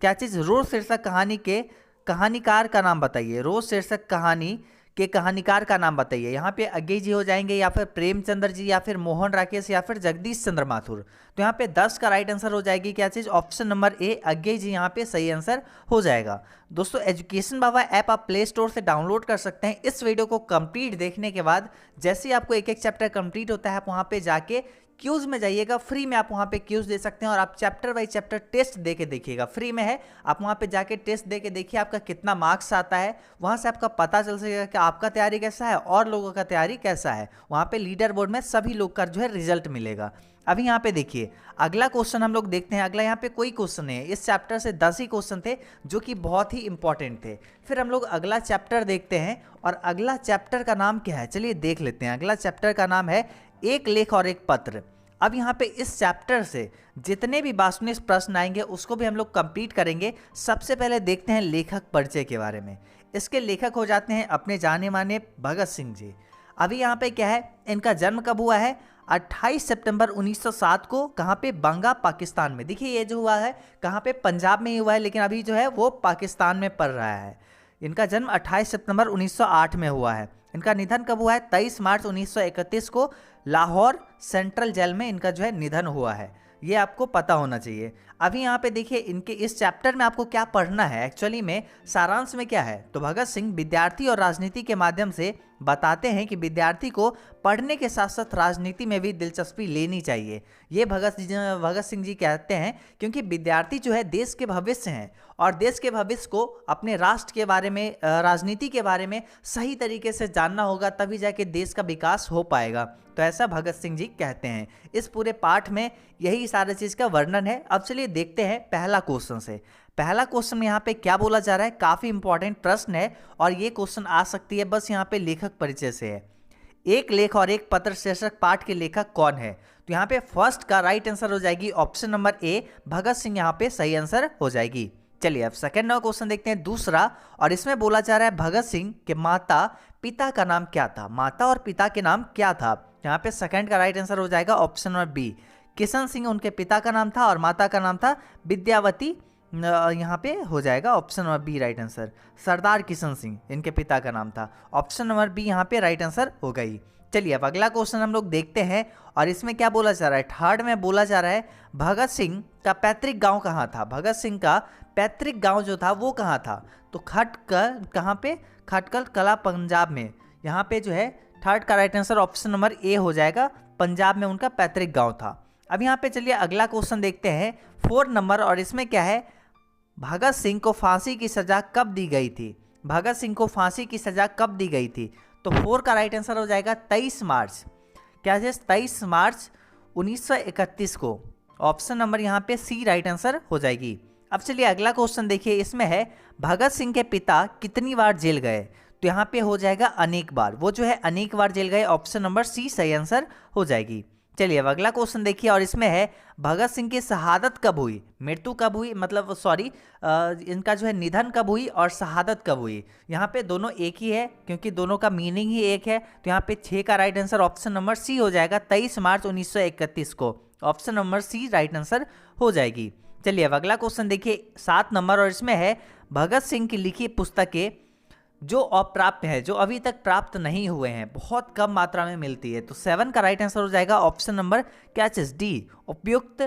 क्या चीज़? रोज शीर्षक कहानी के कहानीकार का नाम बताइए, रोज शीर्षक कहानी के कहानीकार का नाम बताइए। यहाँ पे अज्ञेय जी हो जाएंगे, या फिर प्रेमचंद्र जी, या फिर मोहन राकेश, या फिर जगदीश चंद्र माथुर। तो यहाँ पे 10 का राइट आंसर हो जाएगी क्या चीज़? ऑप्शन नंबर ए, अज्ञेय जी यहाँ पे सही आंसर हो जाएगा। दोस्तों एजुकेशन बाबा ऐप आप प्ले स्टोर से डाउनलोड कर सकते हैं। इस वीडियो को कंप्लीट देखने के बाद जैसे ही आपको एक एक चैप्टर कंप्लीट होता है, आप वहाँ पे जाके क्यूज में जाइएगा, फ्री में आप वहाँ पे क्यूज दे सकते हैं, और आप चैप्टर बाई चैप्टर टेस्ट दे के देखिएगा, फ्री में है। आप वहाँ पे जाके टेस्ट दे के देखिए आपका कितना मार्क्स आता है, वहाँ से आपका पता चल सकेगा कि आपका तैयारी कैसा है और लोगों का तैयारी कैसा है। वहाँ पे लीडर बोर्ड में सभी लोग का जो है रिजल्ट मिलेगा। अभी यहाँ पे देखिए अगला क्वेश्चन हम लोग देखते हैं। अगला यहाँ पे कोई क्वेश्चन नहीं है, इस चैप्टर से 10 ही क्वेश्चन थे जो कि बहुत ही इंपॉर्टेंट थे। फिर हम लोग अगला चैप्टर देखते हैं, और अगला चैप्टर का नाम क्या है चलिए देख लेते हैं। अगला चैप्टर का नाम है एक लेख और एक पत्र। अब यहाँ पे इस चैप्टर से जितने भी 22 प्रश्न आएंगे उसको भी हम लोग कंप्लीट करेंगे। सबसे पहले देखते हैं लेखक परिचय के बारे में। इसके लेखक हो जाते हैं अपने जाने माने भगत सिंह जी। अभी यहाँ पे क्या है, इनका जन्म कब हुआ है? 28 सितंबर 1907 को। कहाँ पे? बंगा पाकिस्तान में। देखिए ये जो हुआ है कहाँ पे? पंजाब में ही हुआ है, लेकिन अभी जो है वो पाकिस्तान में पड़ रहा है। इनका जन्म 28 सितंबर 1908 में हुआ है। इनका निधन कब हुआ है? 23 मार्च 1931 को लाहौर सेंट्रल जेल में इनका जो है निधन हुआ है। ये आपको पता होना चाहिए। अभी यहाँ पे देखिए इनके इस चैप्टर में आपको क्या पढ़ना है एक्चुअली में, सारांश में क्या है? तो भगत सिंह विद्यार्थी और राजनीति के माध्यम से बताते हैं कि विद्यार्थी को पढ़ने के साथ साथ राजनीति में भी दिलचस्पी लेनी चाहिए। ये भगत सिंह जी कहते हैं, क्योंकि विद्यार्थी जो है देश के भविष्य हैं, और देश के भविष्य को अपने राष्ट्र के बारे में, राजनीति के बारे में सही तरीके से जानना होगा, तभी जाके देश का विकास हो पाएगा। तो ऐसा भगत सिंह जी कहते हैं। इस पूरे पाठ में यही सारी चीज़ का वर्णन है। अब चलिए देखते हैं पहला क्वेश्चन से। पहला क्वेश्चन में यहाँ पे क्या बोला जा रहा है? काफ़ी इंपॉर्टेंट प्रश्न है, और ये क्वेश्चन आ सकती है बस यहाँ पे लेखक परिचय से है। एक लेख और एक पत्र शीर्षक पाठ के लेखक कौन है? तो यहाँ पे फर्स्ट का राइट आंसर हो जाएगी ऑप्शन नंबर ए, भगत सिंह यहाँ पे सही आंसर हो जाएगी। चलिए अब सेकंड नंबर क्वेश्चन देखते हैं, दूसरा, और इसमें बोला जा रहा है भगत सिंह के माता पिता का नाम क्या था? माता और पिता के नाम क्या था? यहाँ पे सेकंड का राइट आंसर हो जाएगा option number B, Kishan Singh उनके पिता का नाम था, और माता का नाम था विद्यावती यहाँ पे हो जाएगा option number B right answer. Sardar Kishan Singh इनके पिता का नाम था। ऑप्शन नंबर बी यहाँ पे राइट आंसर हो गई। चलिए अब अगला क्वेश्चन हम लोग देखते हैं और इसमें क्या बोला जा रहा है। थर्ड में बोला जा रहा है भगत सिंह का पैतृक गांव कहाँ था। भगत सिंह का पैतृक गांव जो था वो कहाँ था, तो खटकल कहाँ पे, खटकल कला पंजाब में। यहाँ पे जो है थर्ड का राइट आंसर ऑप्शन नंबर ए हो जाएगा, पंजाब में उनका पैतृक गांव था। अब यहाँ पे चलिए अगला क्वेश्चन देखते हैं 4 नंबर और इसमें क्या है, भगत सिंह को फांसी की सजा कब दी गई थी। भगत सिंह को फांसी की सजा कब दी गई थी, तो 4 का राइट आंसर हो जाएगा 23 मार्च। क्या है 23 मार्च 1931 को। ऑप्शन नंबर यहाँ पे सी राइट आंसर हो जाएगी। अब चलिए अगला क्वेश्चन देखिए, इसमें है भगत सिंह के पिता कितनी बार जेल गए, तो यहाँ पे हो जाएगा अनेक बार। वो जो है अनेक बार जेल गए, ऑप्शन नंबर सी सही आंसर हो जाएगी। चलिए अब अगला क्वेश्चन देखिए और इसमें है भगत सिंह की शहादत कब हुई, मृत्यु कब हुई, मतलब सॉरी इनका जो है निधन कब हुई और शहादत कब हुई। यहाँ पे दोनों एक ही है क्योंकि दोनों का मीनिंग ही एक है, तो यहाँ पे 6 का right answer option number C हो जाएगा, 23 मार्च 1931 को। Option number C right answer हो जाएगी। चलिए अब अगला क्वेश्चन देखिए 7 नंबर और इसमें है भगत सिंह की लिखी पुस्तकें जो अप्राप्य है, जो अभी तक प्राप्त नहीं हुए हैं, बहुत कम मात्रा में मिलती है, तो 7 का राइट आंसर हो जाएगा ऑप्शन नंबर क्या चीज डी, उपयुक्त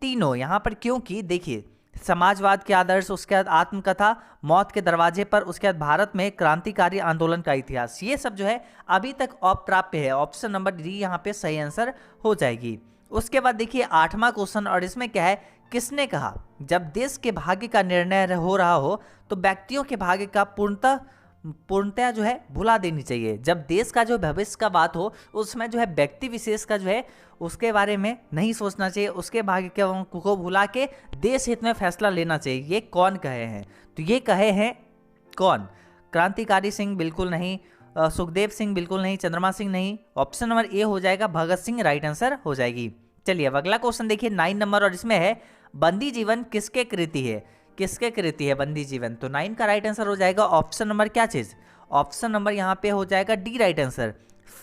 तीनों। यहाँ पर क्योंकि देखिए समाजवाद के आदर्श, उसके बाद आत्मकथा, मौत के दरवाजे पर, उसके बाद भारत में क्रांतिकारी आंदोलन का इतिहास, ये सब जो है अभी तक अप्राप्य है। ऑप्शन नंबर डी यहाँ पे सही आंसर हो जाएगी। उसके बाद देखिए 8वां क्वेश्चन और इसमें क्या है, किसने कहा जब देश के भाग्य का निर्णय हो रहा हो तो व्यक्तियों के भाग्य का पूर्णतया जो है भुला देनी चाहिए। जब देश का जो भविष्य का बात हो उसमें जो है व्यक्ति विशेष का जो है उसके बारे में नहीं सोचना चाहिए, उसके भाग्य को भुला के देश हित में फैसला लेना चाहिए। ये कौन कहे हैं, तो ये कहे हैं कौन, क्रांतिकारी सिंह बिल्कुल नहीं, सुखदेव सिंह बिल्कुल नहीं, चंद्रमा सिंह नहीं। ऑप्शन नंबर ए हो जाएगा भगत सिंह राइट आंसर हो जाएगी। चलिए अब अगला क्वेश्चन देखिए 9 नंबर और इसमें है बंदी जीवन किसके कृति है, किसके कृति है बंदी जीवन, तो 9 का राइट आंसर हो जाएगा ऑप्शन नंबर क्या चीज, ऑप्शन नंबर यहाँ पे हो जाएगा डी राइट आंसर,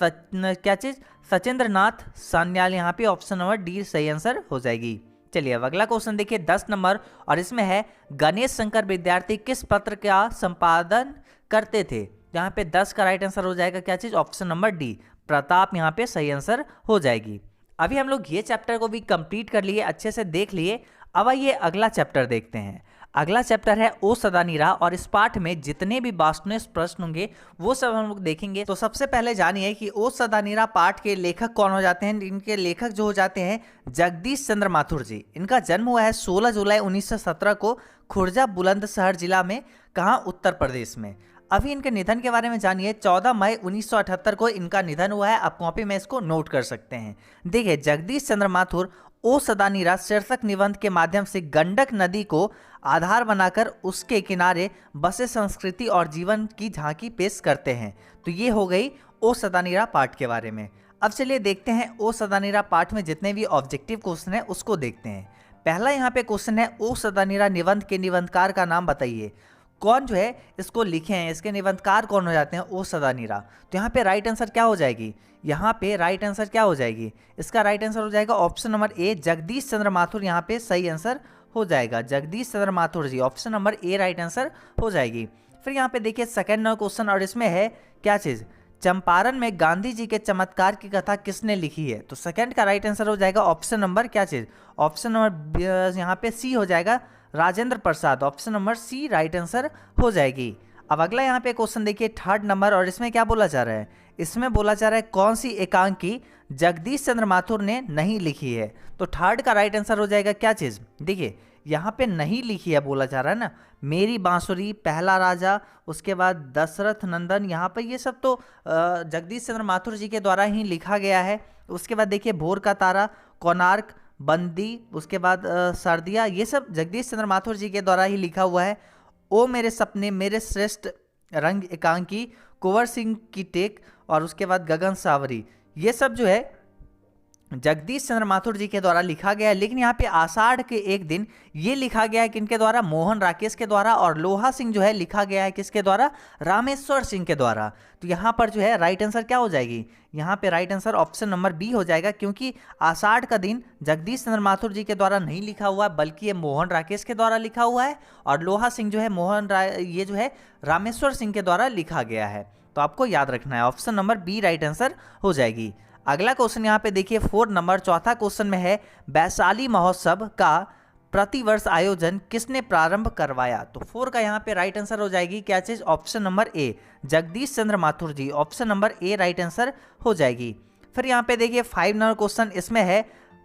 क्या चीज, सचिंद्र नाथ सान्याल। यहाँ पे ऑप्शन नंबर डी सही आंसर हो जाएगी। चलिए अब अगला क्वेश्चन देखिए 10 नंबर और इसमें है गणेश शंकर विद्यार्थी किस पत्र का संपादन करते थे। यहाँ पे 10 का राइट आंसर हो जाएगा क्या चीज, ऑप्शन नंबर डी प्रताप, यहाँ पे सही आंसर हो जाएगी। अभी हम लोग ये चैप्टर को भी कंप्लीट कर लिए, अच्छे से देख लिए। अब आइए अगला चैप्टर देखते हैं। अगला चैप्टर है ओ सदानीरा और इस पाठ में जितने भी वास्तुनिष्ठ प्रश्न होंगे वो सब हम लोग देखेंगे। तो सबसे पहले जानिए कि ओ सदानीरा पाठ के लेखक कौन हो जाते हैं। इनके लेखक जो हो जाते हैं जगदीश चंद्र माथुर जी। इनका जन्म हुआ है 16 जुलाई 1917 को खुर्जा बुलंदशहर जिला में, कहाँ, उत्तर प्रदेश में। अभी इनके निधन के बारे में जानिए, 14 मई 1978 को इनका निधन हुआ है। आप कॉपी में इसको नोट कर सकते हैं। देखिए जगदीश चंद्र माथुर ओ सदानीरा शीर्षक निबंध के माध्यम से गंडक नदी को आधार बनाकर उसके किनारे बसे संस्कृति और जीवन की झांकी पेश करते हैं। तो ये हो गई ओ सदानीरा पाठ के बारे में। अब चलिए देखते हैं ओ सदानीरा पाठ में जितने भी ऑब्जेक्टिव क्वेश्चन है उसको देखते हैं। पहला यहाँ पे क्वेश्चन है ओ सदानीरा निबंध के निबंधकार का नाम बताइए। कौन जो है इसको लिखे हैं, इसके निबंधकार कौन हो जाते हैं, ओ सदानीरा। तो यहाँ पे राइट आंसर क्या हो जाएगी, यहाँ पे राइट आंसर क्या हो जाएगी, इसका राइट आंसर हो जाएगा option number A Jagdish Chandra Mathur. यहाँ पे सही आंसर हो जाएगा Jagdish Chandra Mathur ji, option number A right answer हो जाएगी। फिर यहाँ पे देखिए सेकेंड क्वेश्चन और इसमें है क्या चीज़, चंपारण में गांधी जी के चमत्कार की कथा किसने लिखी है। तो सेकंड का राइट आंसर हो जाएगा ऑप्शन नंबर क्या चीज़, ऑप्शन नंबर यहाँ पे सी हो जाएगा Rajendra Prasad. Option number C right answer हो जाएगी। अब अगला यहाँ पे क्वेश्चन देखिए 3rd नंबर और इसमें क्या बोला जा रहा है, इसमें बोला जा रहा है कौन सी एकांकी जगदीश चंद्र माथुर ने नहीं लिखी है। तो 3rd का राइट आंसर हो जाएगा क्या चीज़, देखिए यहाँ पे नहीं लिखी है बोला जा रहा है ना, मेरी बांसुरी, पहला राजा, उसके बाद दशरथ नंदन, यहाँ पर ये सब तो जगदीश चंद्र माथुर जी के द्वारा ही लिखा गया है। उसके बाद देखिए भोर का तारा, कोणार्क, बंदी, उसके बाद सर्दिया, ये सब जगदीश चंद्र माथुर जी के द्वारा ही लिखा हुआ है। ओ मेरे सपने, मेरे श्रेष्ठ रंग एकांकी, कुंवर सिंह की टेक और उसके बाद गगन सावरी, ये सब जो है जगदीश चंद्र माथुर जी के द्वारा लिखा गया है। लेकिन यहाँ पे आषाढ़ के एक दिन ये लिखा गया है किनके द्वारा, मोहन राकेश के द्वारा, और लोहा सिंह जो है लिखा गया है किसके द्वारा, रामेश्वर सिंह के द्वारा। तो यहाँ पर जो है राइट आंसर क्या हो जाएगी, यहाँ पे right answer option number B हो जाएगा, क्योंकि आषाढ़ का दिन जगदीश चंद्र माथुर जी के द्वारा नहीं लिखा हुआ है, बल्कि ये मोहन राकेश के द्वारा लिखा हुआ है, और लोहा सिंह जो है ये जो है रामेश्वर सिंह के द्वारा लिखा गया है। तो आपको याद रखना है, option number B right answer हो जाएगी। अगला क्वेश्चन यहाँ पे देखिए 4 नंबर, चौथा क्वेश्चन में है वैशाली महोत्सव का प्रतिवर्ष आयोजन किसने प्रारंभ करवाया। तो 4 का यहाँ पे राइट आंसर हो जाएगी क्या चीज, option number A, Jagdish Chandra Mathur ji, option number A right answer हो जाएगी। फिर यहाँ पे देखिए 5 नंबर क्वेश्चन, इसमें है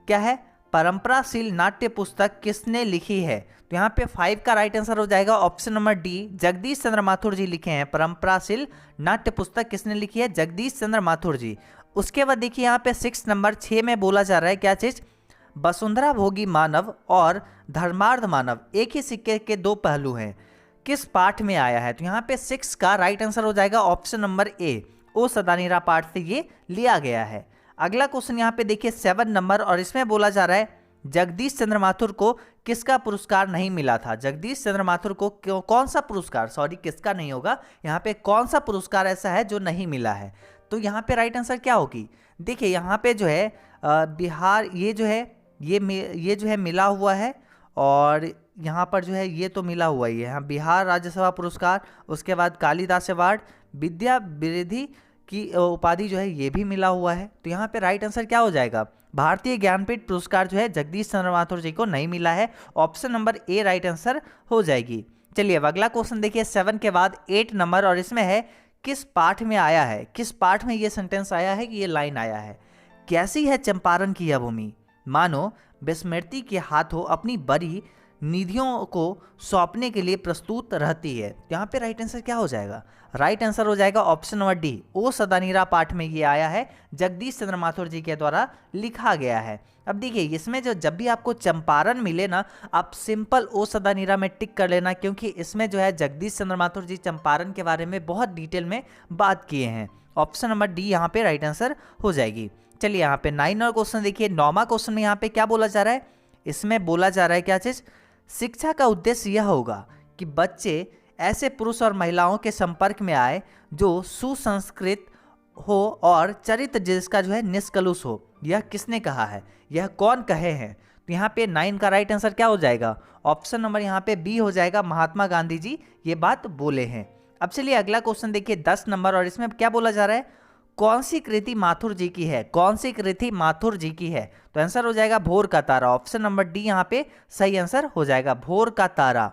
क्या है, परंपराशील नाट्य पुस्तक किसने लिखी है। तो यहाँ पे 5 का राइट आंसर हो जाएगा option number D, Jagdish Chandra Mathur जी लिखे हैं। परंपराशील नाट्य पुस्तक किसने लिखी है, जगदीश चंद्र माथुर जी। उसके बाद देखिए यहाँ पे 6 नंबर 6 में बोला जा रहा है क्या चीज, वसुंधरा भोगी मानव और धर्मार्थ मानव एक ही सिक्के के दो पहलू हैं, किस पाठ में आया है। तो यहाँ पे 6 का राइट आंसर हो जाएगा ऑप्शन नंबर ए, ओ सदानीरा पाठ से ये लिया गया है। अगला क्वेश्चन यहाँ पे देखिए 7 नंबर, और इसमें बोला जा रहा है जगदीश चंद्र माथुर को किसका पुरस्कार नहीं मिला था। जगदीश चंद्र माथुर को कौन सा पुरस्कार, सॉरी किसका नहीं होगा, यहाँ पे कौन सा पुरस्कार ऐसा है जो नहीं मिला है। तो यहाँ पे राइट आंसर क्या होगी, देखिए यहाँ पे जो है बिहार, ये जो है ये जो है मिला हुआ है, और यहाँ पर जो है ये तो मिला हुआ ही है, हाँ, बिहार राज्यसभा पुरस्कार, उसके बाद कालिदास अवार्ड, विद्या विरिधि की उपाधि जो है ये भी मिला हुआ है। तो यहाँ पे राइट आंसर क्या हो जाएगा, भारतीय ज्ञानपीठ पुरस्कार जो है जगदीश चंद्र माथुर जी को नहीं मिला है, option number A right answer हो जाएगी। चलिए अब अगला क्वेश्चन देखिए 7 के बाद 8 नंबर, और इसमें है किस पाठ में आया है, किस पाठ में ये सेंटेंस आया है कि ये लाइन आया है, कैसी है चंपारण की यह भूमि, मानो विस्मृति के हाथों अपनी बड़ी निधियों को सौंपने के लिए प्रस्तुत रहती है। यहाँ पे राइट आंसर क्या हो जाएगा, राइट आंसर हो जाएगा ऑप्शन नंबर डी, ओ सदानीरा पाठ में ये आया है, जगदीश चंद्र माथुर जी के द्वारा लिखा गया है। अब देखिए इसमें जो जब भी आपको चंपारण मिले ना, आप सिंपल ओ सदानीरा में टिक कर लेना, क्योंकि इसमें जो है जगदीश चंद्र माथुर जी चंपारण के बारे में बहुत डिटेल में बात किए हैं। ऑप्शन नंबर डी यहाँ पे राइट आंसर हो जाएगी। चलिए यहाँ पे 9 नंबर क्वेश्चन देखिए, 9वां क्वेश्चन में यहाँ पे क्या बोला जा रहा है, इसमें बोला जा रहा है क्या चीज, शिक्षा का उद्देश्य यह होगा कि बच्चे ऐसे पुरुष और महिलाओं के संपर्क में आए जो सुसंस्कृत हो और चरित्र जिसका जो है निष्कलुष हो। यह किसने कहा है, यह कौन कहे हैं। तो यहाँ पे 9 का राइट आंसर क्या हो जाएगा, ऑप्शन नंबर यहाँ पे बी हो जाएगा, महात्मा गांधी जी ये बात बोले हैं। अब चलिए अगला क्वेश्चन देखिए 10 नंबर, और इसमें क्या बोला जा रहा है, कौन सी कृति माथुर जी की है, कौन सी कृति माथुर जी की है। तो आंसर हो जाएगा भोर का तारा, ऑप्शन नंबर डी यहाँ पे सही आंसर हो जाएगा, भोर का तारा।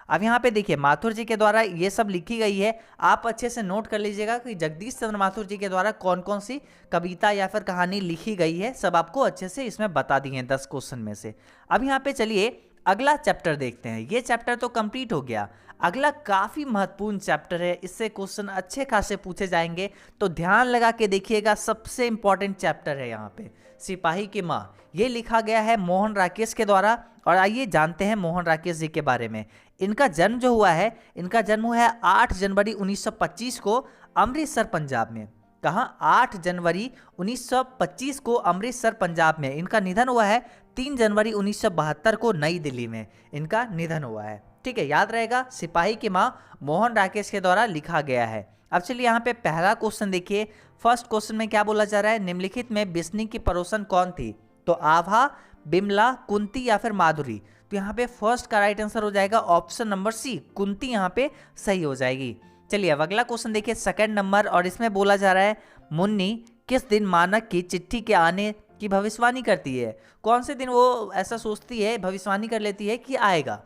अब यहाँ पे देखिए माथुर जी के द्वारा ये सब लिखी गई है, आप अच्छे से नोट कर लीजिएगा कि जगदीश चंद्र माथुर जी के द्वारा कौन कौन सी कविता या फिर कहानी लिखी गई है, सब आपको अच्छे से इसमें बता दी है 10 क्वेश्चन में से। अब यहाँ पे चलिए अगला चैप्टर देखते हैं, ये चैप्टर तो कंप्लीट हो गया, अगला काफी महत्वपूर्ण चैप्टर है, इससे क्वेश्चन अच्छे खासे पूछे जाएंगे, तो ध्यान लगा के देखिएगा। सबसे इंपॉर्टेंट चैप्टर है यहाँ पे सिपाही की माँ, ये लिखा गया है मोहन राकेश के द्वारा। और आइए जानते हैं मोहन राकेश जी के बारे में। इनका जन्म जो हुआ है, इनका जन्म हुआ है 8 जनवरी 1925 को अमृतसर पंजाब में। कहाँ, 8 जनवरी 1925 को अमृतसर पंजाब में। इनका निधन हुआ है 3 जनवरी 1972 को नई दिल्ली में इनका निधन हुआ है। ठीक है, याद रहेगा, सिपाही की माँ मोहन राकेश के द्वारा लिखा गया है। अब चलिए यहाँ पे पहला क्वेश्चन देखिए, फर्स्ट क्वेश्चन में क्या बोला जा रहा है, निम्नलिखित में बिस्नी की पड़ोसन कौन थी। तो आभा, बिमला, कुंती या फिर माधुरी। तो यहाँ पे फर्स्ट का राइट आंसर हो जाएगा ऑप्शन नंबर सी, कुंती यहाँ पे सही हो जाएगी। चलिए अब अगला क्वेश्चन देखिए 2nd नंबर, और इसमें बोला जा रहा है मुन्नी किस दिन मानक की चिट्ठी के आने की भविष्यवाणी करती है। कौन से दिन वो ऐसा सोचती है, भविष्यवाणी कर लेती है कि आएगा,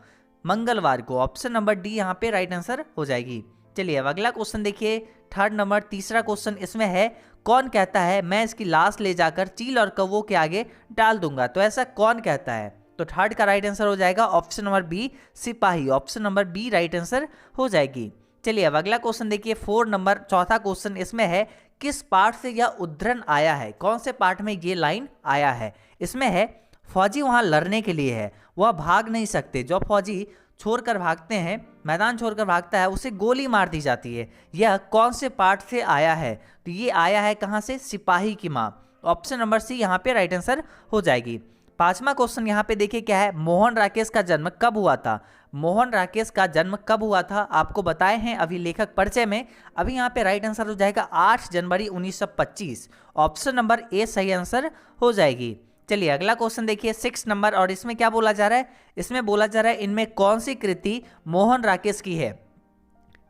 मंगलवार को। ऑप्शन नंबर डी यहाँ पे राइट आंसर हो जाएगी। चलिए अब अगला क्वेश्चन देखिए 3rd नंबर, तीसरा क्वेश्चन इसमें है कौन कहता है मैं इसकी लाश ले जाकर चील और कौवों के आगे डाल दूंगा। तो ऐसा कौन कहता है। तो 3rd का राइट आंसर हो जाएगा ऑप्शन नंबर बी, सिपाही। Option number B right answer हो जाएगी। चलिए अब अगला क्वेश्चन देखिए 4 नंबर, चौथा क्वेश्चन इसमें है किस पाठ से यह उद्धरण आया है, कौन से पाठ में ये लाइन आया है। इसमें है फौजी वहां लड़ने के लिए है, वह भाग नहीं सकते, जो फौजी छोड़कर भागते हैं, मैदान छोड़कर भागता है, उसे गोली मार दी जाती है। यह कौन से पाठ से आया है। तो ये आया है कहाँ से, सिपाही की माँ। ऑप्शन नंबर सी यहाँ पे राइट आंसर हो जाएगी। पांचवा क्वेश्चन यहाँ पे देखिए क्या है, मोहन राकेश का जन्म कब हुआ था। मोहन राकेश का जन्म कब हुआ था आपको बताए हैं अभी लेखक परिचय में। अभी यहाँ पे राइट आंसर हो जाएगा 8 जनवरी 1925। ऑप्शन नंबर ए सही आंसर हो जाएगी। चलिए अगला क्वेश्चन देखिए 6 नंबर, और इसमें क्या बोला जा रहा है, इसमें बोला जा रहा है इनमें कौन सी कृति मोहन राकेश की है।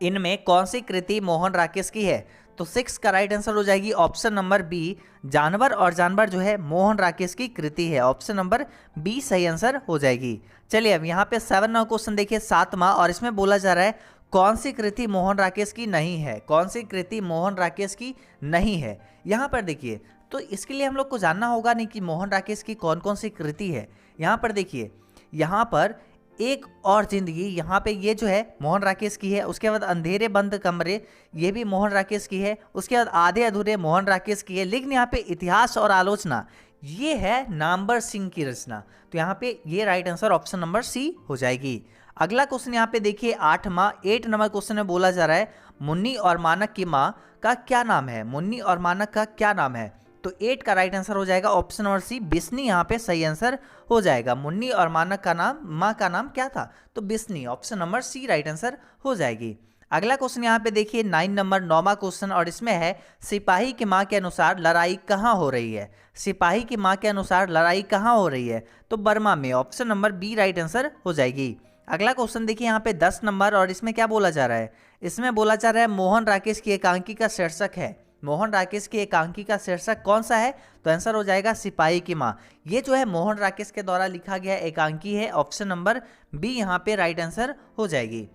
इनमें कौन सी कृति मोहन राकेश की है, तो 6 का राइट आंसर हो जाएगी ऑप्शन नंबर बी, जानवर और जानवर जो है मोहन राकेश की कृति है। ऑप्शन नंबर बी सही आंसर हो जाएगी। चलिए अब यहाँ पे 7 नंबर क्वेश्चन देखिए 7वां, और इसमें बोला जा रहा है कौन सी कृति मोहन राकेश की नहीं है। कौन सी कृति मोहन राकेश की नहीं है, यहाँ पर देखिए, तो इसके लिए हम लोग को जानना होगा नहीं कि मोहन राकेश की कौन कौन सी कृति है। यहाँ पर देखिए, यहाँ पर एक और जिंदगी, यहाँ पे ये जो है मोहन राकेश की है। उसके बाद अंधेरे बंद कमरे, ये भी मोहन राकेश की है। उसके बाद आधे अधूरे मोहन राकेश की है। लेकिन यहाँ पे इतिहास और आलोचना, ये है नामवर सिंह की रचना। तो यहाँ पे ये right answer option number C हो जाएगी। अगला क्वेश्चन यहाँ पे देखिए 8 नंबर क्वेश्चन में बोला जा रहा है मुन्नी और मानक की माँ का क्या नाम है। मुन्नी और मानक का क्या नाम है, तो 8 का राइट आंसर हो जाएगा ऑप्शन नंबर सी, बिस्नी यहाँ पे सही आंसर हो जाएगा। मुन्नी और मानक का नाम, माँ का नाम क्या था, तो बिस्नी। Option number C right answer हो जाएगी। अगला क्वेश्चन यहाँ पे देखिए 9 नंबर 9वां क्वेश्चन, और इसमें है सिपाही की माँ के अनुसार लड़ाई कहाँ हो रही है। सिपाही की माँ के अनुसार लड़ाई कहाँ हो रही है, तो बर्मा में। Option number B right answer हो जाएगी। अगला क्वेश्चन देखिए यहाँ पे 10 नंबर, और इसमें क्या बोला जा रहा है, इसमें बोला जा रहा है मोहन राकेश की एकांकी का शीर्षक है। मोहन राकेश की एकांकी का शीर्षक कौन सा है, तो आंसर हो जाएगा सिपाही की माँ। ये जो है मोहन राकेश के द्वारा लिखा गया एकांकी है। ऑप्शन नंबर बी यहाँ पे राइट आंसर हो जाएगी।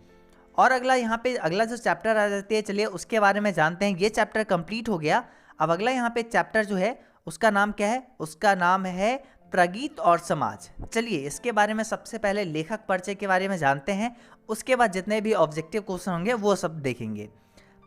और अगला यहाँ पे अगला जो चैप्टर आ जाती है, चलिए उसके बारे में जानते हैं। ये चैप्टर कंप्लीट हो गया। अब अगला यहाँ पे चैप्टर जो है उसका नाम क्या है, उसका नाम है प्रगीत और समाज। चलिए इसके बारे में सबसे पहले लेखक परिचय के बारे में जानते हैं, उसके बाद जितने भी ऑब्जेक्टिव क्वेश्चन होंगे वो सब देखेंगे।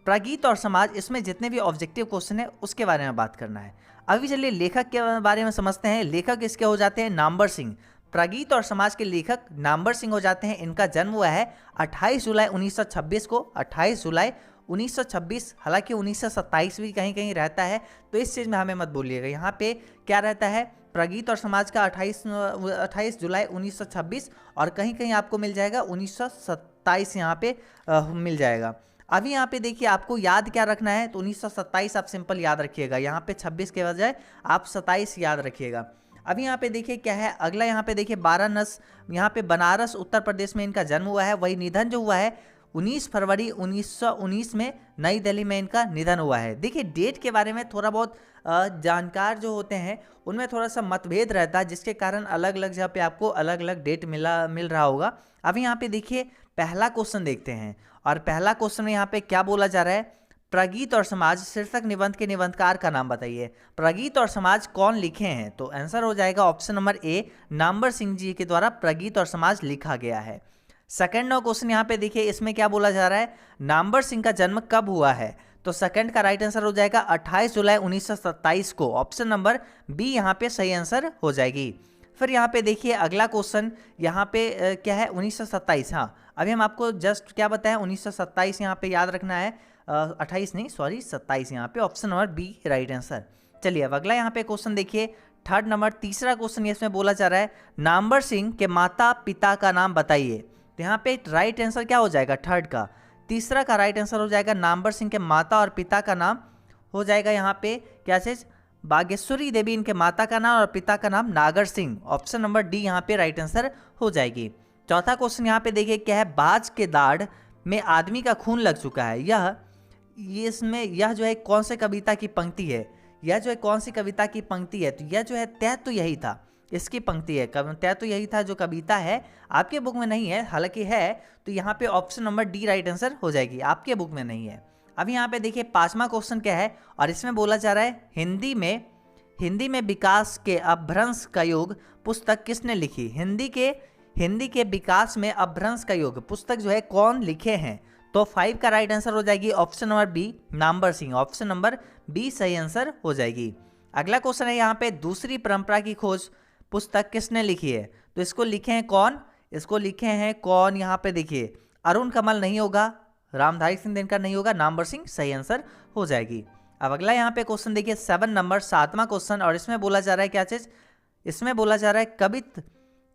प्रगीत और समाज, इसमें जितने भी ऑब्जेक्टिव क्वेश्चन है उसके बारे में बात करना है। अभी चलिए लेखक के बारे में समझते हैं। लेखक इसके हो जाते हैं नामवर सिंह। प्रगीत और समाज के लेखक नामवर सिंह हो जाते हैं। इनका जन्म हुआ है 28 जुलाई 1926 को। 28 जुलाई 1926, हालांकि 1927 भी कहीं कहीं रहता है, तो इस चीज़ में हमें मत बोलिएगा। यहाँ पे क्या रहता है, प्रगीत और समाज का 28 जुलाई 1926, और कहीं कहीं आपको मिल जाएगा 1927 यहाँ पे मिल जाएगा। अभी यहाँ पे देखिए आपको याद क्या रखना है, तो 1927 आप सिंपल याद रखिएगा। यहाँ पे 26 के बजाय आप 27 याद रखिएगा। अभी यहाँ पे देखिए क्या है, अगला यहाँ पे देखिए यहाँ पे बनारस उत्तर प्रदेश में इनका जन्म हुआ है। वही निधन जो हुआ है 19 फरवरी 1919 में नई दिल्ली में इनका निधन हुआ है। देखिए डेट के बारे में थोड़ा बहुत जानकार जो होते हैं उनमें थोड़ा सा मतभेद रहता है, जिसके कारण अलग अलग जगह पे आपको अलग अलग डेट मिल रहा होगा। अभी यहाँ पे देखिए पहला क्वेश्चन देखते हैं, और पहला क्वेश्चन में यहाँ पे क्या बोला जा रहा है, प्रगीत और समाज शीर्षक निबंध के निबंधकार का नाम बताइए। प्रगीत और समाज कौन लिखे हैं, तो आंसर हो जाएगा option number A, Namvar Singh ji के द्वारा प्रगीत और समाज लिखा गया है। सेकंड क्वेश्चन यहाँ पे देखिए, इसमें क्या बोला जा रहा है, नामवर सिंह का जन्म कब हुआ है, तो सेकंड का राइट आंसर हो जाएगा 28 जुलाई 1927 को। ऑप्शन नंबर बी यहाँ पे सही आंसर हो जाएगी। फिर यहाँ पे देखिए अगला क्वेश्चन, यहाँ पे क्या है 1927। हाँ अभी हम आपको जस्ट क्या बताएं, 1927 यहाँ पे याद रखना है, 28 नहीं सॉरी 27 यहाँ पे। Option number B right answer. चलिए अब अगला यहाँ पे क्वेश्चन देखिए, थर्ड नंबर तीसरा क्वेश्चन, इसमें बोला जा रहा है नामवर सिंह के माता पिता का नाम बताइए। तो यहाँ पे राइट आंसर क्या हो जाएगा, थर्ड का, तीसरा का राइट आंसर हो जाएगा नामवर सिंह के माता और पिता का नाम हो जाएगा यहाँ पे क्या चीज, बागेश्वरी देवी इनके माता का नाम, और पिता का नाम नागर सिंह। ऑप्शन नंबर डी यहाँ पे राइट आंसर हो जाएगी। चौथा क्वेश्चन यहाँ पे देखिए क्या है, बाज के दाढ़ में आदमी का खून लग चुका है, यह जो है कौन से कविता की पंक्ति है, यह जो है कौन सी कविता की पंक्ति है, तो यह जो है तय तो यही था, इसकी पंक्ति है, तय तो यही था जो कविता है, आपके बुक में नहीं है, हालांकि है, तो यहाँ पे option number D right answer हो जाएगी, आपके बुक में नहीं है। अब यहाँ पे देखिए पांचवा क्वेश्चन क्या है, और इसमें बोला जा रहा है हिंदी में विकास के अपभ्रंश का योग पुस्तक किसने लिखी। हिंदी के विकास में अपभ्रंश का योग पुस्तक जो है कौन लिखे हैं, तो 5 का राइट आंसर हो जाएगी option number B, Namvar Singh. Option number B सही आंसर हो जाएगी। अगला क्वेश्चन है यहाँ पे, दूसरी परंपरा की खोज पुस्तक किसने लिखी है, तो इसको लिखे हैं कौन, यहाँ पे देखिए अरुण कमल नहीं होगा, रामधारी सिंह दिनकर नहीं होगा, नामवर सिंह सही आंसर हो जाएगी। अब अगला यहाँ पे क्वेश्चन देखिए 7 नंबर 7वां क्वेश्चन, और इसमें बोला जा रहा है क्या चीज, इसमें बोला जा रहा है कवित्व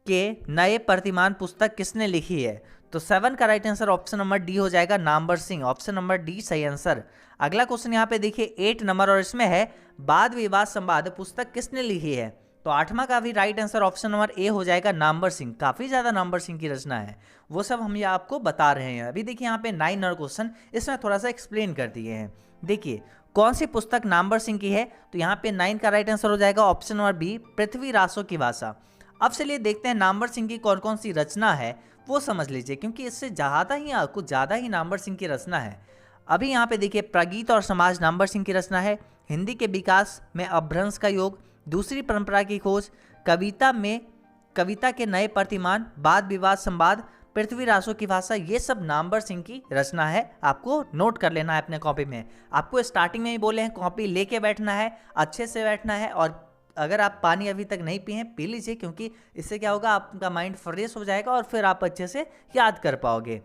के नए प्रतिमान पुस्तक किसने लिखी है। तो 7 का right answer option number D हो जाएगा, Namvar Singh. Option number D सही आंसर। अगला क्वेश्चन यहाँ पे देखिए 8 नंबर, और इसमें है वाद विवाद संवाद पुस्तक किसने लिखी है। तो 8वां का भी राइट आंसर ऑप्शन नंबर ए हो जाएगा, नामवर सिंह। काफी ज्यादा नामवर सिंह की रचना है, वो सब हम ये आपको बता रहे हैं। अभी देखिए यहाँ पे 9 नंबर क्वेश्चन, इसमें थोड़ा सा एक्सप्लेन कर दिए हैं। देखिए कौन सी पुस्तक नामवर सिंह की है, तो यहाँ पे 9 का राइट आंसर हो जाएगा ऑप्शन नंबर बी, पृथ्वी रासों की भाषा। अब चलिए देखते हैं नामवर सिंह की कौन कौन सी रचना है वो समझ लीजिए, क्योंकि इससे कुछ ज़्यादा ही नामवर सिंह की रचना है। अभी यहाँ पे देखिए प्रगीत और समाज नामवर सिंह की रचना है, हिंदी के विकास में अपभ्रंश का योग, दूसरी परंपरा की खोज, कविता के नए प्रतिमान, वाद विवाद संवाद, पृथ्वी रासों की भाषा, ये सब नामवर सिंह की रचना है। आपको नोट कर लेना है अपने कॉपी में। आपको स्टार्टिंग में ही बोले हैं कॉपी लेके बैठना है, अच्छे से बैठना है, और अगर आप पानी अभी तक नहीं पिए हैं पी लीजिए, क्योंकि इससे क्या होगा आपका माइंड फ्रेश हो जाएगा और फिर आप अच्छे से याद कर पाओगे।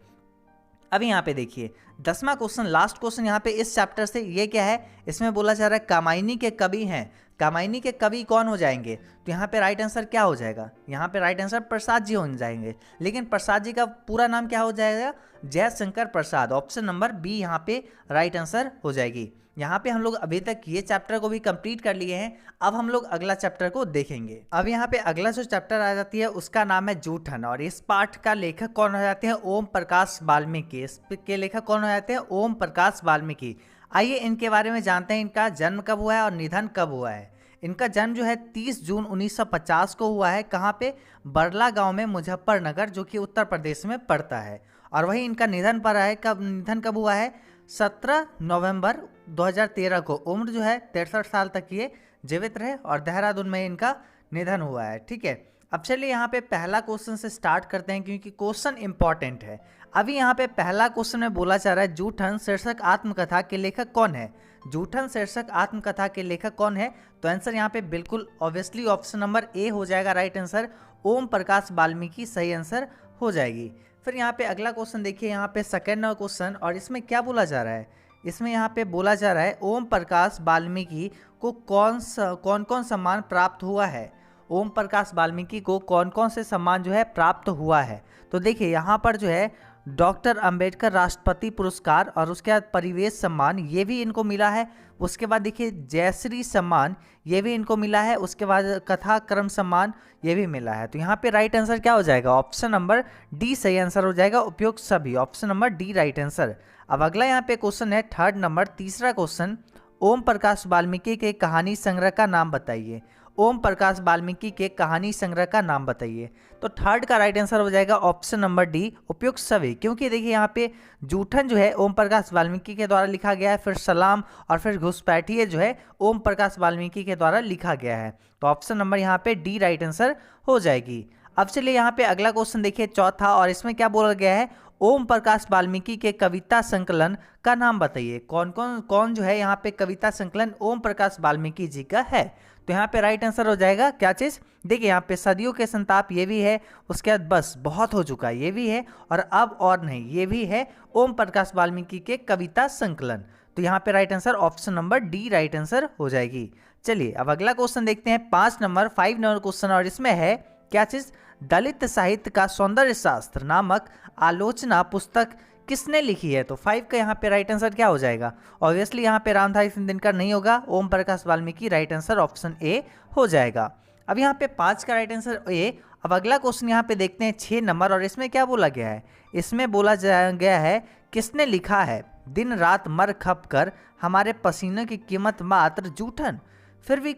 अभी यहाँ पे देखिए 10वां क्वेश्चन, लास्ट क्वेश्चन यहाँ पे इस चैप्टर से, ये क्या है, इसमें बोला जा रहा है कामायनी के कवि हैं, कामायनी के कवि कौन हो जाएंगे। तो यहाँ पे राइट आंसर क्या हो जाएगा, यहाँ पे राइट आंसर प्रसाद जी हो जाएंगे। लेकिन प्रसाद जी का पूरा नाम क्या हो जाएगा, Jaishankar Prasad. Option number B यहाँ पे राइट आंसर हो जाएगी। यहाँ पे हम लोग अभी तक ये चैप्टर को भी कंप्लीट कर लिए हैं। अब हम लोग अगला चैप्टर को देखेंगे। अब यहाँ पे अगला जो चैप्टर आ जाती है उसका नाम है जूठन, और इस पाठ का लेखक कौन हो जाते हैं, ओम प्रकाश वाल्मीकि। इसके लेखक कौन हो जाते हैं, ओम प्रकाश वाल्मीकि। आइए इनके बारे में जानते हैं, इनका जन्म कब हुआ है और निधन कब हुआ है। इनका जन्म जो है 30 जून 1950 को हुआ है। कहाँ पे, बरला गांव में, मुजफ्फरनगर, जो कि उत्तर प्रदेश में पड़ता है। और वही इनका निधन पर है, निधन कब हुआ है, 17 नवंबर 2013 को। उम्र जो है 63 साल तक ये जीवित रहे, और देहरादून में इनका निधन हुआ है। ठीक है, अब चलिए यहाँ पे पहला क्वेश्चन से स्टार्ट करते हैं, क्योंकि क्वेश्चन इंपॉर्टेंट है। अभी यहाँ पे पहला क्वेश्चन में बोला जा रहा है जूठन शीर्षक आत्मकथा के लेखक कौन है। जूठन शीर्षक आत्मकथा के लेखक कौन है, तो आंसर यहाँ पे बिल्कुल ऑब्वियसली ऑप्शन नंबर ए हो जाएगा राइट आंसर, ओम प्रकाश वाल्मीकि सही आंसर हो जाएगी। फिर यहाँ पे अगला क्वेश्चन देखिए, यहाँ पे सेकेंड नंबर क्वेश्चन, और इसमें क्या बोला जा रहा है, इसमें यहाँ पे बोला जा रहा है ओम प्रकाश वाल्मीकि को कौन कौन सम्मान प्राप्त हुआ है। ओम प्रकाश वाल्मीकि को कौन कौन से सम्मान जो है प्राप्त हुआ है। तो देखिए यहाँ पर जो है डॉक्टर अंबेडकर राष्ट्रपति पुरस्कार, और उसके बाद परिवेश सम्मान, ये भी इनको मिला है। उसके बाद देखिए जयश्री सम्मान, ये भी इनको मिला है। उसके बाद कथा क्रम सम्मान, ये भी मिला है। तो यहाँ पे राइट आंसर क्या हो जाएगा, ऑप्शन नंबर डी सही आंसर हो जाएगा, उपयुक्त सभी, option number D right answer. अब अगला यहाँ पे क्वेश्चन है थर्ड नंबर, तीसरा क्वेश्चन, ओम प्रकाश वाल्मीकि के कहानी संग्रह का नाम बताइए। ओम प्रकाश वाल्मीकि के कहानी संग्रह का नाम बताइए। तो थर्ड का राइट आंसर हो जाएगा ऑप्शन नंबर डी, उपयुक्त सभी। क्योंकि देखिए यहाँ पे जूठन जो है ओम प्रकाश वाल्मीकि के द्वारा लिखा गया है, फिर सलाम और फिर घुसपैठिए जो है ओम प्रकाश वाल्मीकि के द्वारा लिखा गया है। तो ऑप्शन नंबर यहाँ पे डी राइट आंसर हो जाएगी। अब चलिए यहाँ पे अगला क्वेश्चन देखिए चौथा, और इसमें क्या बोला गया है, ओम प्रकाश वाल्मीकि के कविता संकलन का नाम बताइए। कौन जो है यहाँ पे कविता संकलन ओम प्रकाश वाल्मीकि जी का है। तो यहाँ पे राइट आंसर हो जाएगा क्या चीज़, देखिए यहाँ पे सदियों के संताप, ये भी है। उसके बाद बस बहुत हो चुका, ये भी है। और अब और नहीं, ये भी है ओम प्रकाश वाल्मीकि के कविता संकलन। तो यहाँ पे right answer option number D right answer हो जाएगी। चलिए अब अगला क्वेश्चन देखते हैं 5 नंबर क्वेश्चन, और इसमें है क्या चीज़, दलित साहित्य का सौंदर्य शास्त्र नामक आलोचना पुस्तक किसने लिखी है। तो 5 का यहाँ पे राइट आंसर क्या हो जाएगा, ऑब्वियसली यहाँ पे रामधारी सिंह दिनकर नहीं होगा, Om Prakash Valmiki right answer option A हो जाएगा। अब यहाँ पे 5 का राइट आंसर ए। अब अगला क्वेश्चन यहाँ पे देखते हैं 6 नंबर, और इसमें क्या बोला गया है, इसमें बोला गया है किसने लिखा है, दिन रात मर खप कर हमारे पसीने की कीमत मात्र जूठन, फिर भी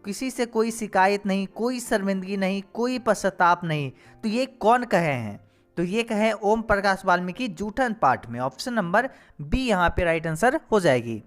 किसी से कोई शिकायत नहीं, कोई शर्मिंदगी नहीं, कोई पश्चाताप नहीं। तो ये कौन कहे हैं, तो ये कहे ओम प्रकाश वाल्मीकि जूठन पाठ में, ऑप्शन नंबर बी यहाँ पे राइट आंसर हो जाएगी।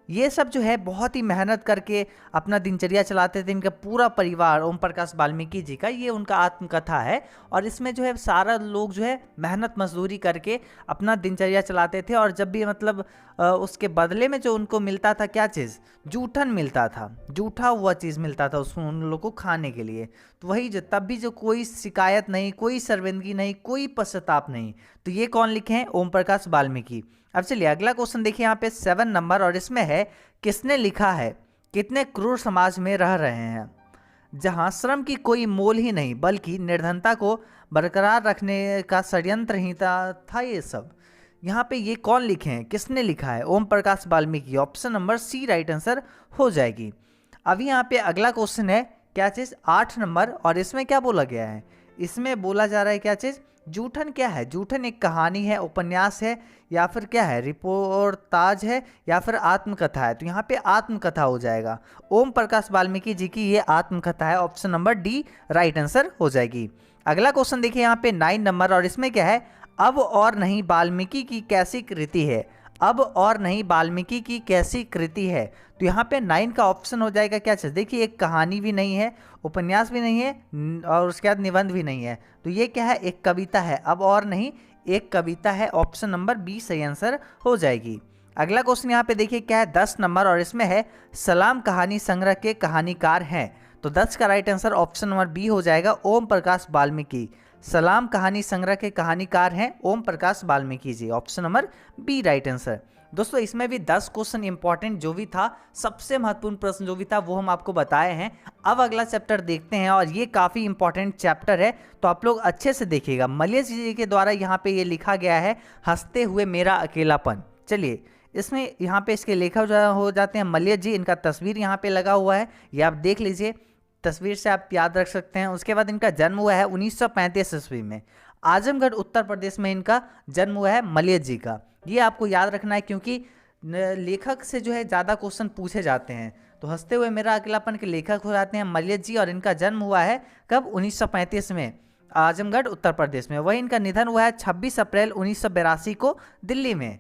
ये सब जो है बहुत ही मेहनत करके अपना दिनचर्या चलाते थे, इनका पूरा परिवार ओम प्रकाश वाल्मीकि जी का, ये उनका आत्मकथा है। और इसमें जो है सारा लोग जो है मेहनत मजदूरी करके अपना दिनचर्या चलाते थे, और जब भी मतलब उसके बदले में जो उनको मिलता था क्या चीज़, जूठन मिलता था, जूठा हुआ चीज़ मिलता था उसमें उन लोगों को खाने के लिए। तो वही जो तब भी जो कोई शिकायत नहीं, कोई शर्मिंदगी नहीं, कोई पश्चाताप नहीं। तो ये कौन लिखे हैं, ओम प्रकाश वाल्मीकि। अब चलिए अगला क्वेश्चन देखिए यहाँ पे 7 नंबर, और इसमें है किसने लिखा है कितने क्रूर समाज में रह रहे हैं जहां श्रम की कोई मोल ही नहीं बल्कि निर्धनता को बरकरार रखने का षड्यंत्र ही था ये सब। यहाँ पे ये कौन लिखे हैं, किसने लिखा है? Om Prakash Valmiki. Option number C right answer हो जाएगी। अभी यहाँ पे अगला क्वेश्चन है क्या चीज़, 8 नंबर, और इसमें क्या बोला गया है? इसमें बोला जा रहा है क्या चीज़, जूठन क्या है? जूठन एक कहानी है, उपन्यास है, या फिर क्या है, रिपोर्टाज है, या फिर आत्मकथा है? तो यहाँ पे आत्मकथा हो जाएगा। ओम प्रकाश वाल्मीकि जी की ये आत्मकथा है। Option number D right answer हो जाएगी। अगला क्वेश्चन देखिए यहाँ पे 9 नंबर, और इसमें क्या है, अब और नहीं वाल्मीकि की कैसी कृति है? अब और नहीं वाल्मीकि की कैसी कृति है? तो यहाँ पे 9 का ऑप्शन हो जाएगा क्या चीज़, देखिए एक कहानी भी नहीं है, उपन्यास भी नहीं है, और उसके बाद निबंध भी नहीं है, तो ये क्या है, एक कविता है। अब और नहीं एक कविता है। ऑप्शन नंबर बी सही आंसर हो जाएगी। अगला क्वेश्चन यहाँ पे देखिए क्या है, 10 नंबर, और इसमें है सलाम कहानी संग्रह के कहानीकार हैं। तो 10 का right answer option number B हो जाएगा, ओम प्रकाश वाल्मीकि। सलाम कहानी संग्रह के कहानीकार हैं Om Prakash Valmiki ji. Option number B right answer. दोस्तों इसमें भी 10 क्वेश्चन इंपॉर्टेंट जो भी था, सबसे महत्वपूर्ण प्रश्न जो भी था वो हम आपको बताए हैं। अब अगला चैप्टर देखते हैं, और ये काफ़ी इंपॉर्टेंट चैप्टर है, तो आप लोग अच्छे से देखिएगा। मलय जी के द्वारा यहाँ पे ये लिखा गया है, हंसते हुए मेरा अकेलापन। चलिए इसमें यहाँ पे इसके लेखक हो जाते हैं मलय जी, इनका तस्वीर यहाँ पे लगा हुआ है, ये आप देख लीजिए, तस्वीर से आप याद रख सकते हैं। उसके बाद इनका जन्म हुआ है 1935 ईस्वी में, आजमगढ़ उत्तर प्रदेश में इनका जन्म हुआ है मलय जी का। ये आपको याद रखना है क्योंकि लेखक से जो है ज़्यादा क्वेश्चन पूछे जाते हैं। तो हंसते हुए मेरा अकेलापन के लेखक हो जाते हैं मलय जी, और इनका जन्म हुआ है कब, 1935 में, आजमगढ़ उत्तर प्रदेश में। वही इनका निधन हुआ है 26 अप्रैल 1982 को दिल्ली में।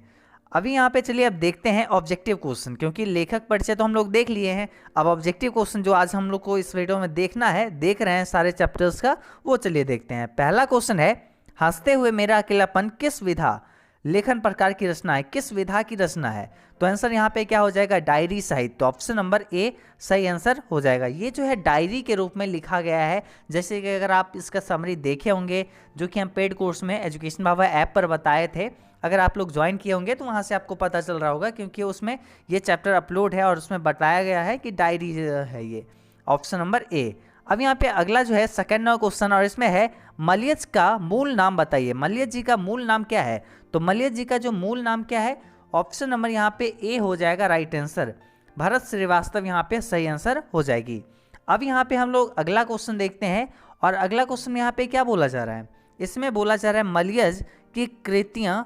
अभी यहाँ पे चलिए अब देखते हैं ऑब्जेक्टिव क्वेश्चन, क्योंकि लेखक परिचय तो हम लोग देख लिए हैं। अब ऑब्जेक्टिव क्वेश्चन जो आज हम लोग को इस वीडियो में देखना है, देख रहे हैं सारे चैप्टर्स का, वो चलिए देखते हैं। पहला क्वेश्चन है, हंसते हुए मेरा अकेलापन किस विधा लेखन प्रकार की रचना है, किस विधा की रचना है? तो आंसर यहाँ पे क्या हो जाएगा, डायरी साहित्य। ऑप्शन नंबर ए सही आंसर हो जाएगा। ये जो है डायरी के रूप में लिखा गया है, जैसे कि अगर आप इसका समरी देखे होंगे जो कि हम पेड कोर्स में एजुकेशन बाबा ऐप पर बताए थे, अगर आप लोग ज्वाइन किए होंगे तो वहाँ से आपको पता चल रहा होगा, क्योंकि उसमें ये चैप्टर अपलोड है और उसमें बताया गया है कि डायरी है ये। ऑप्शन नंबर ए। अब यहाँ पे अगला जो है सेकंड क्वेश्चन, और इसमें है मलय का मूल नाम बताइए। मलय जी का मूल नाम क्या है? तो मलय जी का जो मूल नाम क्या है? ऑप्शन नंबर यहाँ पे ए हो जाएगा राइट आंसर, भरत श्रीवास्तव यहाँ पे सही आंसर हो जाएगी। अब यहाँ पे हम लोग अगला क्वेश्चन देखते हैं, और अगला क्वेश्चन यहाँ पे क्या बोला जा रहा है? इसमें बोला जा रहा है मलय की कृतियाँ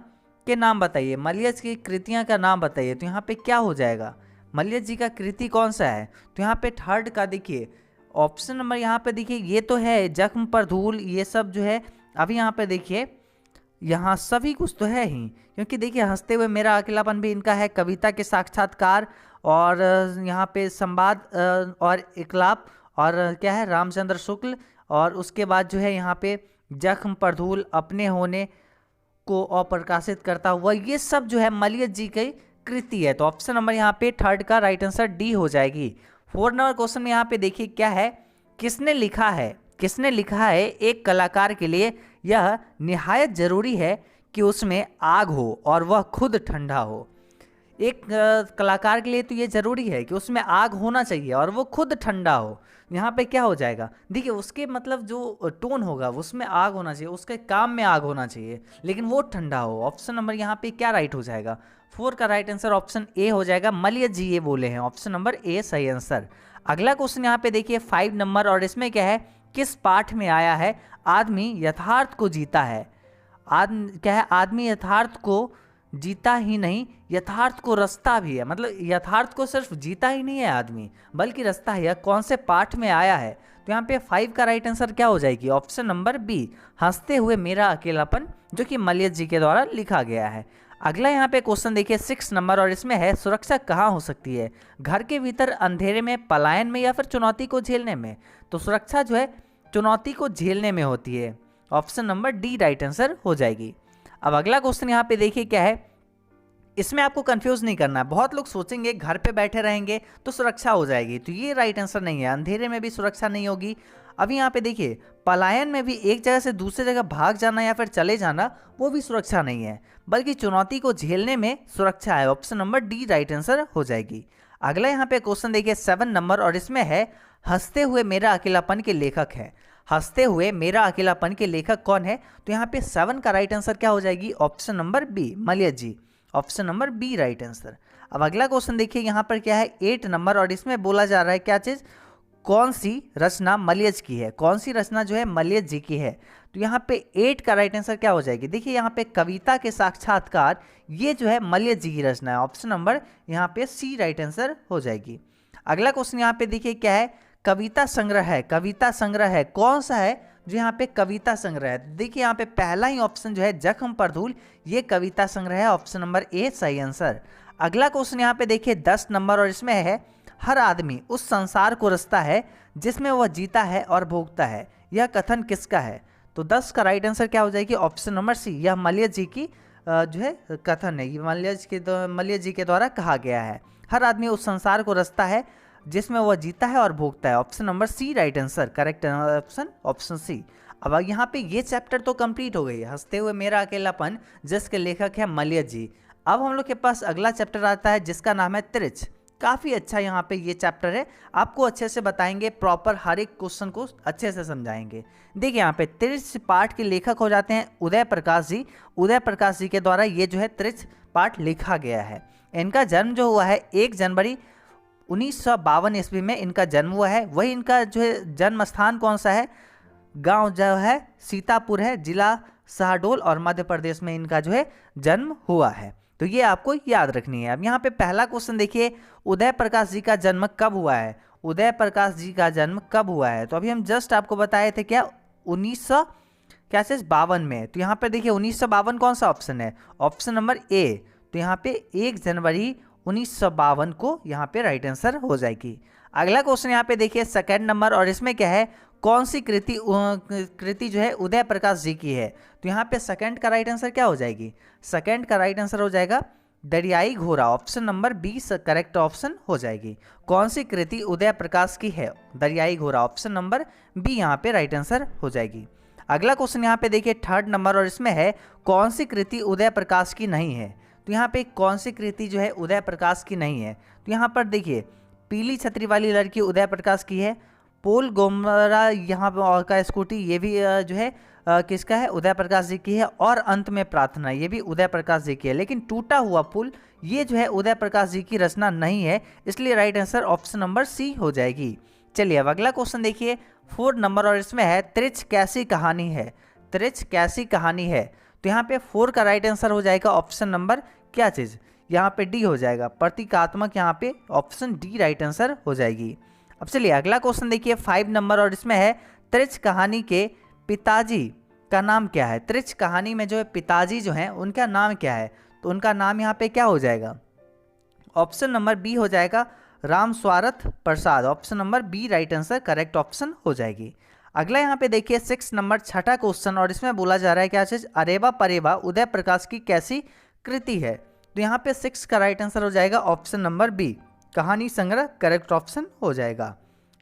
के नाम बताइए। मलय की कृतियाँ का नाम बताइए। तो यहाँ पे क्या हो जाएगा, मलय जी का कृति कौन सा है? तो यहाँ पे थर्ड का देखिए ऑप्शन नंबर यहाँ पे देखिए, ये तो है जख्म पर धूल, ये सब जो है। अभी यहाँ पे देखिए, यहाँ सभी कुछ तो है ही, क्योंकि देखिए हंसते हुए मेरा अकेलापन भी इनका है, कविता के साक्षात्कार, और यहाँ पे संवाद और इकलाप, और क्या है, रामचंद्र शुक्ल, और उसके बाद जो है यहाँ पे जख्म पर धूल, अपने होने को अप्रकाशित करता हुआ, ये सब जो है मलय जी की कृति है। तो ऑप्शन नंबर यहाँ पे थर्ड का राइट आंसर डी हो जाएगी। 4 नंबर क्वेश्चन में यहाँ पे देखिए क्या है, किसने लिखा है? किसने लिखा है, एक कलाकार के लिए यह निहायत जरूरी है कि उसमें आग हो और वह खुद ठंडा हो। एक कलाकार के लिए तो ये जरूरी है कि उसमें आग होना चाहिए और वो खुद ठंडा हो। यहाँ पे क्या हो जाएगा, देखिए उसके मतलब जो टोन होगा उसमें आग होना चाहिए, उसके काम में आग होना चाहिए, लेकिन वो ठंडा हो। ऑप्शन नंबर यहाँ पे क्या राइट हो जाएगा, 4 का राइट आंसर ऑप्शन ए हो जाएगा। मलय जी ये बोले हैं, ऑप्शन नंबर ए सही आंसर। अगला क्वेश्चन यहाँ पे देखिए 5 नंबर, और इसमें क्या है, किस पाठ में आया है आदमी यथार्थ को जीता है? क्या है, आदमी यथार्थ को जीता ही नहीं, यथार्थ को रचता भी है। मतलब यथार्थ को सिर्फ जीता ही नहीं है आदमी, बल्कि रचता है। कौन से पाठ में आया है? तो यहाँ पे 5 का राइट आंसर क्या हो जाएगी, ऑप्शन नंबर बी, हंसते हुए मेरा अकेलापन, जो कि मलय जी के द्वारा लिखा गया है। अगला यहाँ पे क्वेश्चन देखिए 6 नंबर, और इसमें है सुरक्षा कहाँ हो सकती है, घर के भीतर, अंधेरे में, पलायन में, या फिर चुनौती को झेलने में? तो सुरक्षा जो है चुनौती को झेलने में होती है। Option number D right answer हो जाएगी। अब अगला क्वेश्चन यहाँ पे देखिए क्या है, इसमें आपको कंफ्यूज नहीं करना है। बहुत लोग सोचेंगे घर पे बैठे रहेंगे तो सुरक्षा हो जाएगी, तो ये राइट आंसर नहीं है। अंधेरे में भी सुरक्षा नहीं होगी, अभी यहाँ पे देखिए पलायन में भी एक जगह से दूसरी जगह भाग जाना या फिर चले जाना वो भी सुरक्षा नहीं है, बल्कि चुनौती को झेलने में सुरक्षा है। Option number D right answer हो जाएगी। अगला यहाँ पे क्वेश्चन देखिए 7 नंबर और इसमें है हंसते हुए मेरा अकेलापन के लेखक है। हंसते हुए मेरा अकेलापन के लेखक कौन है? तो यहाँ पे 7 का राइट आंसर क्या हो जाएगी? Option number B Malayaj ji. Option number B right answer. अब अगला क्वेश्चन देखिए यहाँ पर क्या है 8 नंबर और इसमें बोला जा रहा है क्या चीज़, कौन सी रचना मलयज की है, कौन सी रचना जो है मलयज जी की है। तो यहाँ पे 8 का राइट आंसर क्या हो जाएगी? देखिए यहाँ पे कविता के साक्षात्कार ये जो है मलयज जी की रचना है। ऑप्शन नंबर यहाँ पे सी राइट आंसर हो जाएगी। अगला क्वेश्चन यहाँ पे देखिए क्या है, कविता संग्रह है। कविता संग्रह है कौन सा है जो यहाँ पे कविता संग्रह है? देखिए यहाँ पे पहला ही ऑप्शन जो है जख्म पर धूल, ये कविता संग्रह है। ऑप्शन नंबर ए सही आंसर। अगला क्वेश्चन यहाँ पे देखिए 10 नंबर और इसमें है हर आदमी उस संसार को रचता है जिसमें वह जीता है और भोगता है, यह कथन किसका है? तो 10 का राइट आंसर क्या हो जाएगी? ऑप्शन नंबर सी, यह मलयज जी की जो है कथन है, ये मलयज जी के द्वारा कहा गया है। हर आदमी उस संसार को रचता है जिसमें वह जीता है और भोगता है। Option number C right answer, correct option option C. अब यहाँ पे ये चैप्टर तो कंप्लीट हो गई है, हंसते हुए मेरा अकेलापन, जिसके लेखक है मलयज जी। अब हम लोग के पास अगला चैप्टर आता है जिसका नाम है त्रिच। काफ़ी अच्छा यहाँ पे ये चैप्टर है, आपको अच्छे से बताएंगे, प्रॉपर हर एक क्वेश्चन को अच्छे से समझाएंगे। देखिए यहाँ पे त्रिच पाठ के लेखक हो जाते हैं उदय प्रकाश जी। उदय प्रकाश जी के द्वारा ये जो है त्रिच पाठ लिखा गया है। इनका जन्म जो हुआ है 1 जनवरी 1952 ईस्वी में इनका जन्म हुआ है। वही इनका जो है जन्म स्थान कौन सा है? गांव जो है सीतापुर है, जिला शहडोल और मध्य प्रदेश में इनका जो है जन्म हुआ है। तो ये आपको याद रखनी है। अब यहाँ पे पहला क्वेश्चन देखिए, उदय प्रकाश जी का जन्म कब हुआ है? उदय प्रकाश जी का जन्म कब हुआ है? तो अभी हम जस्ट आपको बताए थे क्या 1952 में। तो यहाँ पे देखिए 1952 कौन सा ऑप्शन है? ऑप्शन नंबर ए। तो यहाँ पे 1 जनवरी 1952 को यहाँ पे राइट आंसर हो जाएगी। अगला क्वेश्चन यहाँ पे देखिए 2nd नंबर और इसमें क्या है, कौन सी कृति जो है उदय प्रकाश जी की है? तो यहाँ पे 2nd का राइट आंसर क्या हो जाएगी? 2nd का राइट आंसर हो जाएगा दरियाई घोड़ा। Option number B correct option हो जाएगी। कौन सी कृति उदय प्रकाश की है? दरियाई घोड़ा। ऑप्शन नंबर बी यहाँ पे राइट आंसर हो जाएगी। अगला क्वेश्चन यहाँ पे देखिए 3rd नंबर और इसमें है कौन सी कृति उदय प्रकाश की नहीं है? तो यहाँ पे कौन सी कृति जो है उदय प्रकाश की नहीं है? तो यहाँ पर देखिए पीली छतरी वाली लड़की उदय प्रकाश की है। पोल गोमरा यहाँ पर का स्कूटी ये भी जो है किसका है? उदय प्रकाश जी की है। और अंत में प्रार्थना ये भी उदय प्रकाश जी की है। लेकिन टूटा हुआ पुल ये जो है उदय प्रकाश जी की रचना नहीं है, इसलिए right answer option number C हो जाएगी। चलिए अब अगला क्वेश्चन देखिए 4 नंबर और इसमें है त्रिच कैसी कहानी है? त्रिच कैसी कहानी है? तो यहाँ पे 4 का राइट आंसर हो जाएगा ऑप्शन नंबर क्या चीज़? यहाँ पे डी हो जाएगा, प्रतीकात्मक। यहाँ पे ऑप्शन डी राइट आंसर हो जाएगी। अब चलिए अगला क्वेश्चन देखिए 5 नंबर और इसमें है त्रिच कहानी के पिताजी का नाम क्या है? त्रिच कहानी में जो है पिताजी जो हैं उनका नाम क्या है? तो उनका नाम यहाँ पे क्या हो जाएगा? ऑप्शन नंबर बी हो जाएगा Ram Swarath Prasad. Option number B right answer, correct option हो जाएगी। अगला यहाँ पे देखिए 6 नंबर छठा क्वेश्चन और इसमें बोला जा रहा है क्या चीज? अरेबा परेबा उदय प्रकाश की कैसी कृति है? तो यहाँ पे 6 का राइट आंसर हो जाएगा ऑप्शन नंबर बी कहानी संग्रह, करेक्ट ऑप्शन हो जाएगा।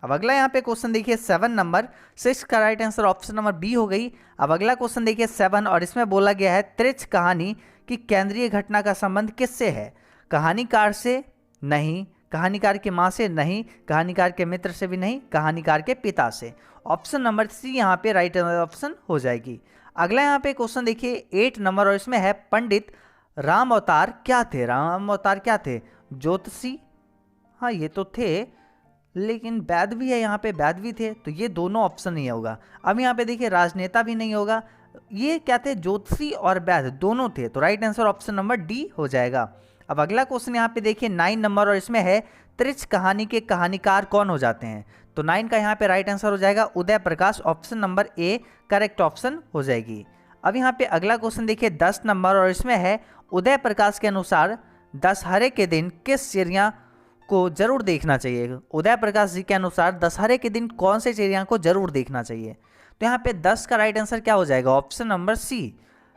अब अगला यहाँ पे क्वेश्चन देखिए 7 नंबर, 6 का right answer option number B हो गई। अब अगला क्वेश्चन देखिए 7 और इसमें बोला गया है त्रिच कहानी की केंद्रीय घटना का संबंध किससे है? कहानीकार से नहीं, कहानीकार की माँ से नहीं, कहानीकार के मित्र से भी नहीं, कहानीकार के पिता से। ऑप्शन नंबर सी यहाँ पे राइट ऑप्शन हो जाएगी। अगला यहाँ पे क्वेश्चन देखिए 8 नंबर और इसमें है पंडित राम अवतार क्या थे? राम अवतार क्या थे? ज्योतिषी, हाँ ये तो थे, लेकिन वैद भी है, यहाँ पे वैद भी थे, तो ये दोनों ऑप्शन नहीं होगा। अब यहाँ पे देखिए राजनेता भी नहीं होगा, ये क्या थे? ज्योतिषी और वैद दोनों थे, तो right answer option number D हो जाएगा। अब अगला क्वेश्चन यहाँ पे देखिए 9 नंबर और इसमें है त्रिच कहानी के कहानीकार कौन हो जाते हैं? तो 9 का यहाँ पे राइट आंसर हो जाएगा Uday Prakash. Option number A correct option हो जाएगी। अब यहाँ पे अगला क्वेश्चन देखिए 10 नंबर और इसमें है उदय प्रकाश के अनुसार दशहरे के दिन किस चिड़िया को जरूर देखना चाहिए? उदय प्रकाश जी के अनुसार दशहरे के दिन कौन से चिड़िया को जरूर देखना चाहिए? तो यहाँ पे 10 का राइट आंसर क्या हो जाएगा? ऑप्शन नंबर सी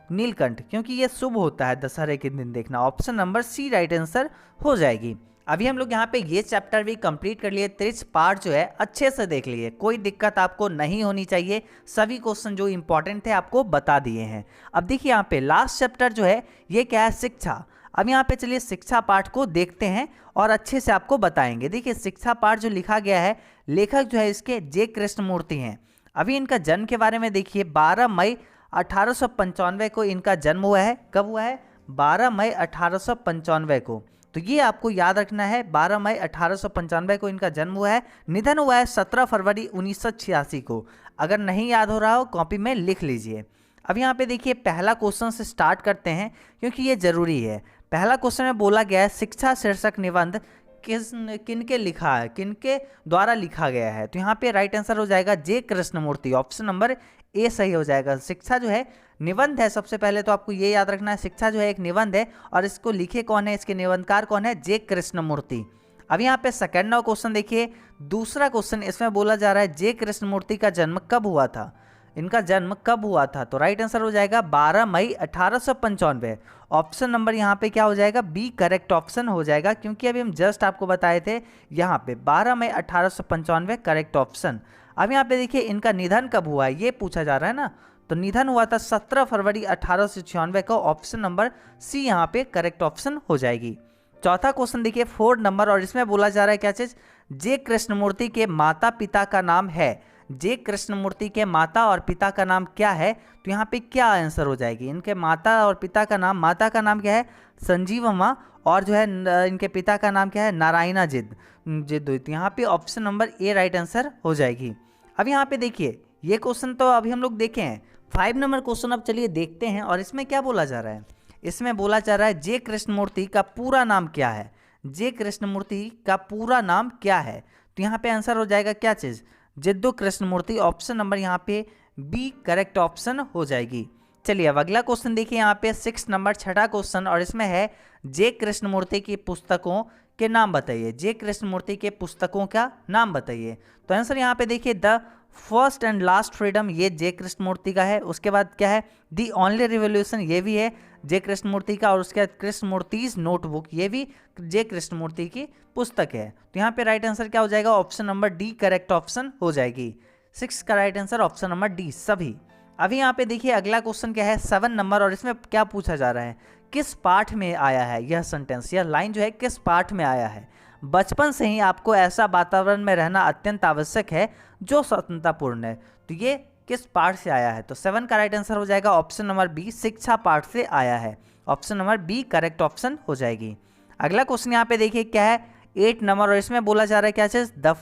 नीलकंठ, क्योंकि ये शुभ होता है दशहरे के दिन देखना। Option number C right answer हो जाएगी। अभी हम लोग यहाँ पे ये चैप्टर भी कंप्लीट कर लिए, 30 पार्ट जो है अच्छे से देख लिए, कोई दिक्कत आपको नहीं होनी चाहिए, सभी क्वेश्चन जो इंपॉर्टेंट थे आपको बता दिए हैं। अब देखिए यहाँ पे लास्ट चैप्टर जो है ये क्या है, शिक्षा। अब यहाँ पे चलिए शिक्षा पार्ट को देखते हैं और अच्छे से आपको बताएंगे। देखिए शिक्षा पार्ट जो लिखा गया है, लेखक जो है इसके जे कृष्णमूर्ति हैं। अभी इनका जन्म के बारे में देखिए, 12 मई 1895 को इनका जन्म हुआ है। कब हुआ है? 12 मई 1895 को। तो ये आपको याद रखना है, 12 मई 1895 को इनका जन्म हुआ है। निधन हुआ है 17 फरवरी 1986 को। अगर नहीं याद हो रहा हो कॉपी में लिख लीजिए। अब यहाँ पे देखिए पहला क्वेश्चन से स्टार्ट करते हैं क्योंकि ये जरूरी है। पहला क्वेश्चन में बोला गया है शिक्षा शीर्षक निबंध किनके लिखा है, किनके द्वारा लिखा गया है। तो यहाँ पे राइट आंसर हो जाएगा जे कृष्णमूर्ति, ऑप्शन नंबर ए सही हो जाएगा। शिक्षा जो है निबंध है, सबसे पहले तो आपको ये याद रखना है, शिक्षा जो है एक निबंध है और इसको लिखे कौन है, इसके निबंधकार कौन है, जे कृष्णमूर्ति। अब यहाँ पे सेकंड नंबर क्वेश्चन देखिए, दूसरा क्वेश्चन इसमें बोला जा रहा है जे कृष्णमूर्ति का जन्म कब हुआ था, इनका जन्म कब हुआ था। तो राइट आंसर हो जाएगा 12 मई 1895। ऑप्शन नंबर यहाँ पे क्या हो जाएगा, बी करेक्ट ऑप्शन हो जाएगा, क्योंकि अभी हम जस्ट आपको बताए थे यहाँ पे 12 मई 1895 करेक्ट ऑप्शन। अब यहाँ पे देखिए इनका निधन कब हुआ है ये पूछा जा रहा है ना, तो निधन हुआ था 17 फरवरी 1896 को। ऑप्शन नंबर सी यहाँ पे करेक्ट ऑप्शन हो जाएगी। चौथा क्वेश्चन देखिए 4 नंबर, और इसमें बोला जा रहा है क्या चीज, जे कृष्णमूर्ति के माता पिता का नाम है। जे कृष्णमूर्ति के माता और पिता का नाम क्या है, तो यहाँ पे क्या आंसर हो जाएगी, इनके माता और पिता का नाम, माता का नाम क्या है संजीवम्मा और जो है इनके पिता का नाम क्या है नारायणा जिद्दू। तो यहाँ पे option number A right answer हो जाएगी। अब यहाँ पे देखिए ये क्वेश्चन तो अभी हम लोग देखे हैं। 5 नंबर क्वेश्चन अब चलिए देखते हैं, और इसमें क्या बोला जा रहा है, इसमें बोला जा रहा है जे कृष्णमूर्ति का पूरा नाम क्या है, जे कृष्णमूर्ति का पूरा नाम क्या है। तो यहाँ पे आंसर हो जाएगा क्या चीज़, जिद्दू कृष्णमूर्ति। ऑप्शन नंबर यहाँ पे बी करेक्ट ऑप्शन हो जाएगी। चलिए अब अगला क्वेश्चन देखिए यहाँ पे 6 नंबर, छठा क्वेश्चन, और इसमें है जे कृष्णमूर्ति की पुस्तकों के नाम बताइए, जे कृष्णमूर्ति के पुस्तकों का नाम बताइए। तो आंसर यहाँ पे देखिए the first and last freedom, ये जे कृष्णमूर्ति का है। उसके बाद क्या है, दी ओनली रिवोल्यूशन, ये भी है जे कृष्णमूर्ति का। और उसके बाद कृष्णमूर्तिज नोटबुक, ये भी जे कृष्णमूर्ति की पुस्तक है। तो यहाँ पे राइट आंसर क्या हो जाएगा, option number D correct option हो जाएगी। 6 का right answer option number D सभी। अभी यहाँ पे देखिए अगला क्वेश्चन क्या है 7 नंबर, और इसमें क्या पूछा जा रहा है, किस पाठ में आया है यह सेंटेंस, यह लाइन जो है किस पाठ में आया है। बचपन से ही आपको ऐसा वातावरण में रहना अत्यंत आवश्यक है जो स्वतंत्रतापूर्ण है। तो ये किस पाठ से आया है, तो 7 का राइट आंसर हो जाएगा ऑप्शन नंबर बी, शिक्षा पाठ से आया है। Option number B correct option हो जाएगी। अगला क्वेश्चन यहाँ पे देखिए क्या है 8 नंबर, और इसमें बोला जा रहा है क्या चीज, the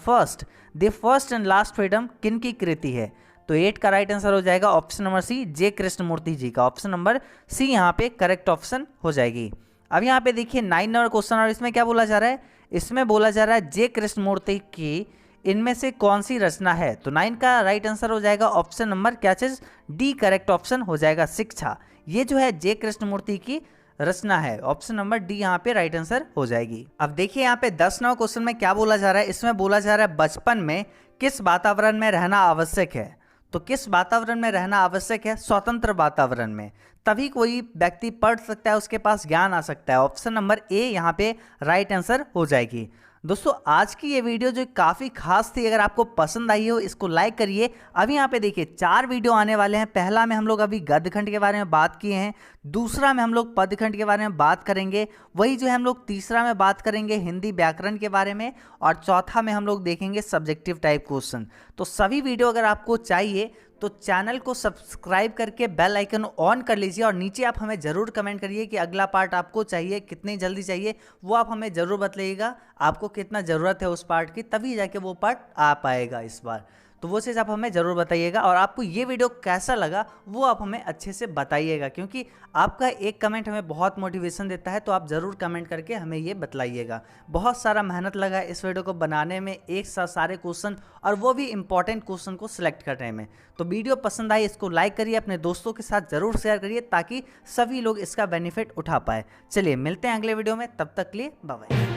first and last freedom किन की कृति है। तो 8 का राइट आंसर हो जाएगा ऑप्शन नंबर सी, जे कृष्णमूर्ति जी का। ऑप्शन नंबर सी यहाँ पे करेक्ट ऑप्शन हो जाएगी। अब यहाँ पे देखिए 9 नंबर क्वेश्चन, और इसमें क्या बोला जा रहा है, इसमें बोला जा रहा है जे कृष्णमूर्ति की इनमें से कौन सी रचना है। तो 9 का राइट आंसर हो जाएगा ऑप्शन नंबर क्या चीज, डी करेक्ट ऑप्शन हो जाएगा, शिक्षा। ये जो है जे कृष्णमूर्ति की रचना है। ऑप्शन नंबर डी यहाँ पे राइट आंसर हो जाएगी। अब देखिए यहाँ पे 10 नंबर क्वेश्चन में क्या बोला जा रहा है, इसमें बोला जा रहा है बचपन में किस वातावरण में रहना आवश्यक है। तो किस वातावरण में रहना आवश्यक है, स्वतंत्र वातावरण में, तभी कोई व्यक्ति पढ़ सकता है, उसके पास ज्ञान आ सकता है। ऑप्शन नंबर ए यहाँ पे राइट आंसर हो जाएगी। दोस्तों आज की ये वीडियो जो काफ़ी खास थी, अगर आपको पसंद आई हो इसको लाइक करिए। अभी यहाँ पे देखिए 4 वीडियो आने वाले हैं। पहला में हम लोग अभी गद्यखंड के बारे में बात किए हैं, दूसरा में हम लोग पद्यखंड के बारे में बात करेंगे, वही जो है हम लोग तीसरा में बात करेंगे हिंदी व्याकरण के बारे में, और चौथा में हम लोग देखेंगे सब्जेक्टिव टाइप क्वेश्चन। तो सभी वीडियो अगर आपको चाहिए तो चैनल को सब्सक्राइब करके बेल आइकन ऑन कर लीजिए, और नीचे आप हमें ज़रूर कमेंट करिए कि अगला पार्ट आपको चाहिए, कितनी जल्दी चाहिए, वो आप हमें ज़रूर बताइएगा। आपको कितना ज़रूरत है उस पार्ट की, तभी जाके वो पार्ट आ पाएगा इस बार। तो वो चीज़ आप हमें ज़रूर बताइएगा, और आपको ये वीडियो कैसा लगा वो आप हमें अच्छे से बताइएगा, क्योंकि आपका एक कमेंट हमें बहुत मोटिवेशन देता है। तो आप ज़रूर कमेंट करके हमें ये बतलाइएगा। बहुत सारा मेहनत लगा है इस वीडियो को बनाने में, एक साथ सारे क्वेश्चन, और वो भी इंपॉर्टेंट क्वेश्चन को सिलेक्ट करने में। तो वीडियो पसंद आई इसको लाइक करिए, अपने दोस्तों के साथ ज़रूर शेयर करिए, ताकि सभी लोग इसका बेनिफिट उठा पाए। चलिए मिलते हैं अगले वीडियो में, तब तक के लिए बाय बाय।